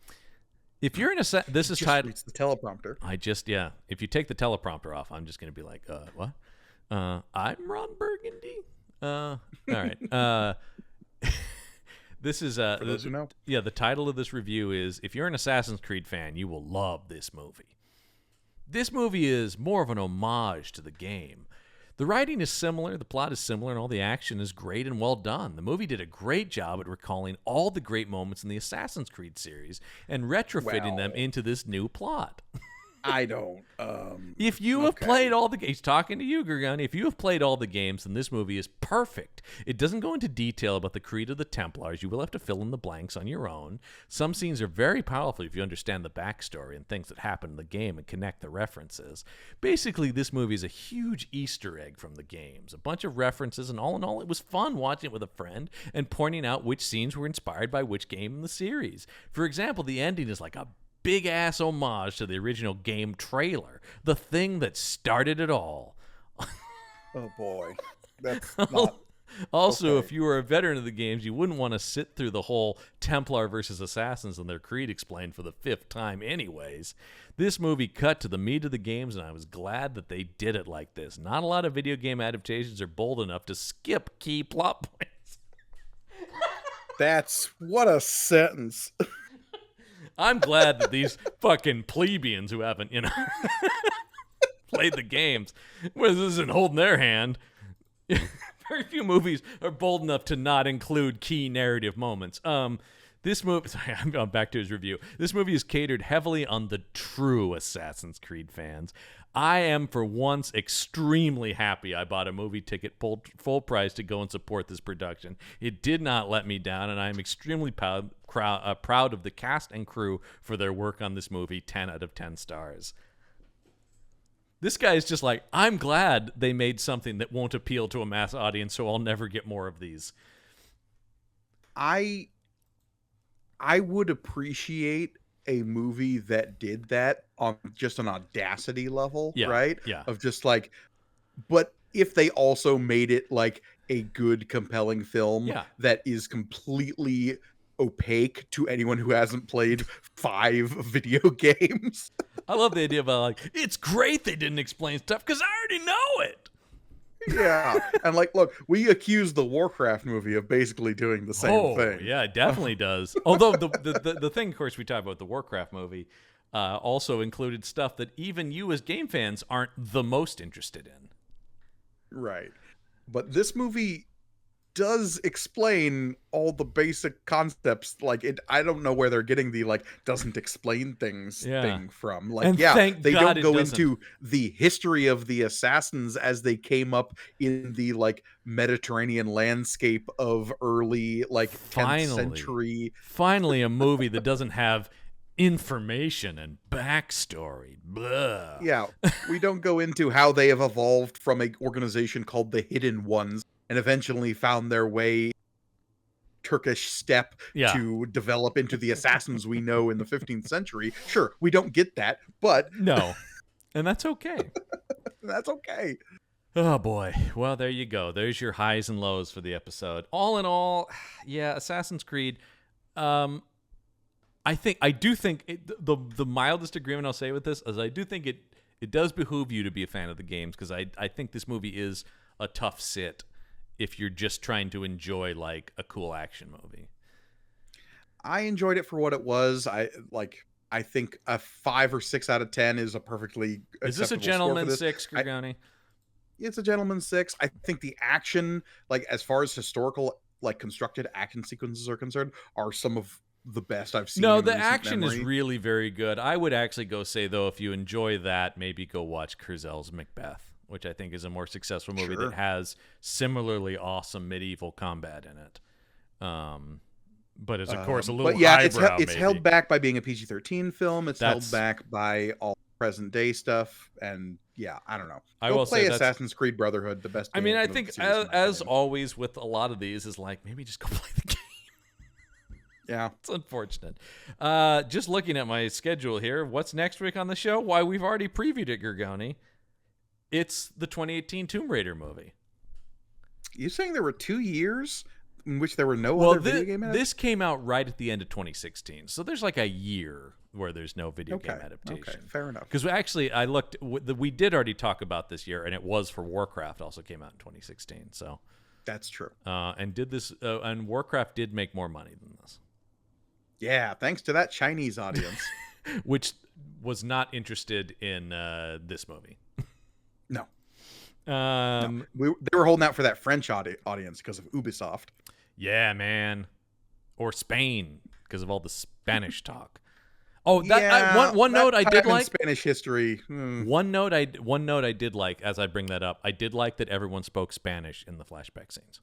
If you're in a set, this is titled. It's the teleprompter. If you take the teleprompter off, I'm just going to be like, what? I'm Ron Burgundy. All right. This is For those who know. Yeah, the title of this review is, if you're an Assassin's Creed fan, you will love this movie. This movie is more of an homage to the game. The writing is similar, the plot is similar, and all the action is great and well done. The movie did a great job at recalling all the great moments in the Assassin's Creed series and retrofitting them into this new plot. I don't. If you have played all the games, talking to you, Gorgone, if you have played all the games, then this movie is perfect. It doesn't go into detail about the Creed of the Templars. You will have to fill in the blanks on your own. Some scenes are very powerful if you understand the backstory and things that happen in the game and connect the references. Basically, this movie is a huge Easter egg from the games. A bunch of references, and all in all, it was fun watching it with a friend and pointing out which scenes were inspired by which game in the series. For example, the ending is like a big-ass homage to the original game trailer, the thing that started it all. Oh, boy. That's not... Also, okay. If you were a veteran of the games, you wouldn't want to sit through the whole Templar versus Assassins and their creed explained for the 5th time anyways. This movie cut to the meat of the games, and I was glad that they did it like this. Not a lot of video game adaptations are bold enough to skip key plot points. That's... what a sentence. I'm glad that these fucking plebeians who haven't, played the games, this isn't holding their hand. Very few movies are bold enough to not include key narrative moments. This movie, sorry, I'm going back to his review. This movie is catered heavily on the true Assassin's Creed fans. I am, for once, extremely happy I bought a movie ticket full price to go and support this production. It did not let me down, and I am extremely proud of the cast and crew for their work on this movie. 10 out of 10 stars. This guy is just like, I'm glad they made something that won't appeal to a mass audience, so I'll never get more of these. I would appreciate a movie that did that on just an audacity level, right? Yeah. Of just but if they also made it like a good, compelling film that is completely opaque to anyone who hasn't played 5 video games. I love the idea about it's great they didn't explain stuff because I already know it. Yeah, and look, we accuse the Warcraft movie of basically doing the same thing. Yeah, it definitely does. Although the thing, of course, we talk about the Warcraft movie also included stuff that even you as game fans aren't the most interested in. Right. But this movie does explain all the basic concepts. Like, I don't know where they're getting the like doesn't explain things Yeah. thing from. Like, And yeah, thank they God don't it go doesn't. into the history of the assassins as they came up in the like Mediterranean landscape of early like 10th century. Finally, a movie that doesn't have information and backstory. Blah. Yeah, we don't go into how they have evolved from a organization called the Hidden Ones and eventually found their way Turkish steppe Yeah. to develop into the assassins we know in the 15th century. Sure, we don't get that, but No. And that's okay. that's okay. Oh boy. Well, there you go. There's your highs and lows for the episode. All in all, yeah, Assassin's Creed. I do think the mildest agreement I'll say with this is I do think it does behoove you to be a fan of the games, because I think this movie is a tough sit if you're just trying to enjoy like a cool action movie. I enjoyed it for what it was. I think a 5 or 6 out of 10 is a perfectly Is this a acceptable score for gentleman this. 6, Gorgone? It's a gentleman's 6. I think the action, like as far as historical, like constructed action sequences are concerned, are some of the best I've seen. No, in the recent action memory. is really very good. I would actually go say, though, if you enjoy that, maybe go watch Cruzel's Macbeth, which I think is a more successful movie Sure. that has similarly awesome medieval combat in it. But is, of course, a little but yeah, highbrow, it's maybe. held back by being a PG-13 film. It's That's- held back by all present day stuff, and yeah, I don't know. I Go will play say that's- Assassin's Creed Brotherhood, the best. I mean, game I of the think, series, in my as opinion. always with a lot of these, is like, maybe just go play the game. Yeah. It's unfortunate. Just looking at my schedule here, what's next week on the show? Why, we've already previewed it, Gorgone. It's the 2018 Tomb Raider movie. You saying there were 2 years in which there were no Well, other video game adaptations? this came out right at the end of 2016, so there's like a year where there's no video game adaptation. Okay, fair enough. Because actually, I looked. We did already talk about this year, and it was for Warcraft. Also came out in 2016. So That's true. and did this? And Warcraft did make more money than this, Yeah, thanks to that Chinese audience. which was not interested in this movie. No. Um, They were holding out for that French audience because of Ubisoft. Yeah, man. Or Spain, because of all the Spanish talk. Oh, that Yeah, one that note I did time in like. Spanish history. One note I did like, as I bring that up. I did like that everyone spoke Spanish in the flashback scenes.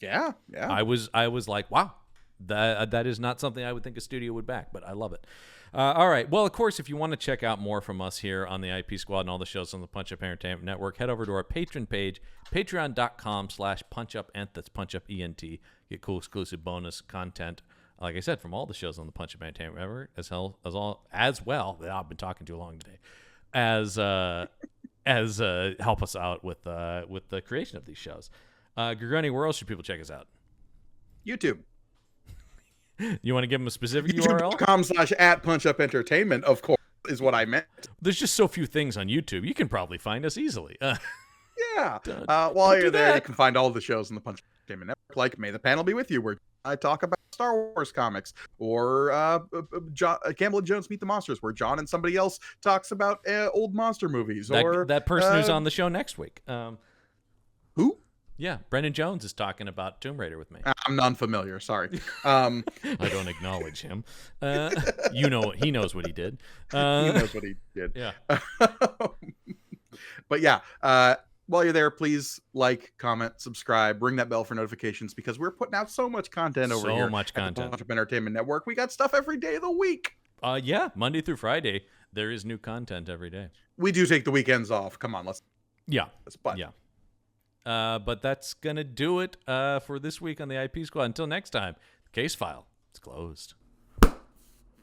Yeah. I was like, wow, that is not something I would think a studio would back, but I love it. All right. Well, of course, if you want to check out more from us here on the IP Squad and all the shows on the Punch Up Entertainment Network, head over to our Patreon page, patreon.com/punchupent. That's punchupent. Get cool exclusive bonus content, like I said, from all the shows on the Punch Up Entertainment Network, as well. I've been talking too long today. As help us out with the creation of these shows. Gorgone, where else should people check us out? YouTube. You want to give them a specific URL? YouTube.com/@punchupentertainment, of course, is what I meant. There's just so few things on YouTube. You can probably find us easily. Yeah. Don't While do you're there, that. you can find all the shows on the Punch Entertainment Network, like May the Panel Be With You, where I talk about Star Wars comics, or Campbell and Jones Meet the Monsters, where John and somebody else talks about old monster movies. Or that person who's on the show next week. Who? Yeah, Brendan Jones is talking about Tomb Raider with me. I'm non-familiar. Sorry. I don't acknowledge him. He knows what he did. He knows what he did. Yeah. But yeah, while you're there, please like, comment, subscribe, ring that bell for notifications, because we're putting out so much content over here. So much at the content. Punch Up Entertainment Network. We got stuff every day of the week. Yeah, Monday through Friday, there is new content every day. We do take the weekends off. Come on, let's. Yeah. But Yeah. But that's going to do it for this week on the IP Squad. Until next time, the case file, it's closed.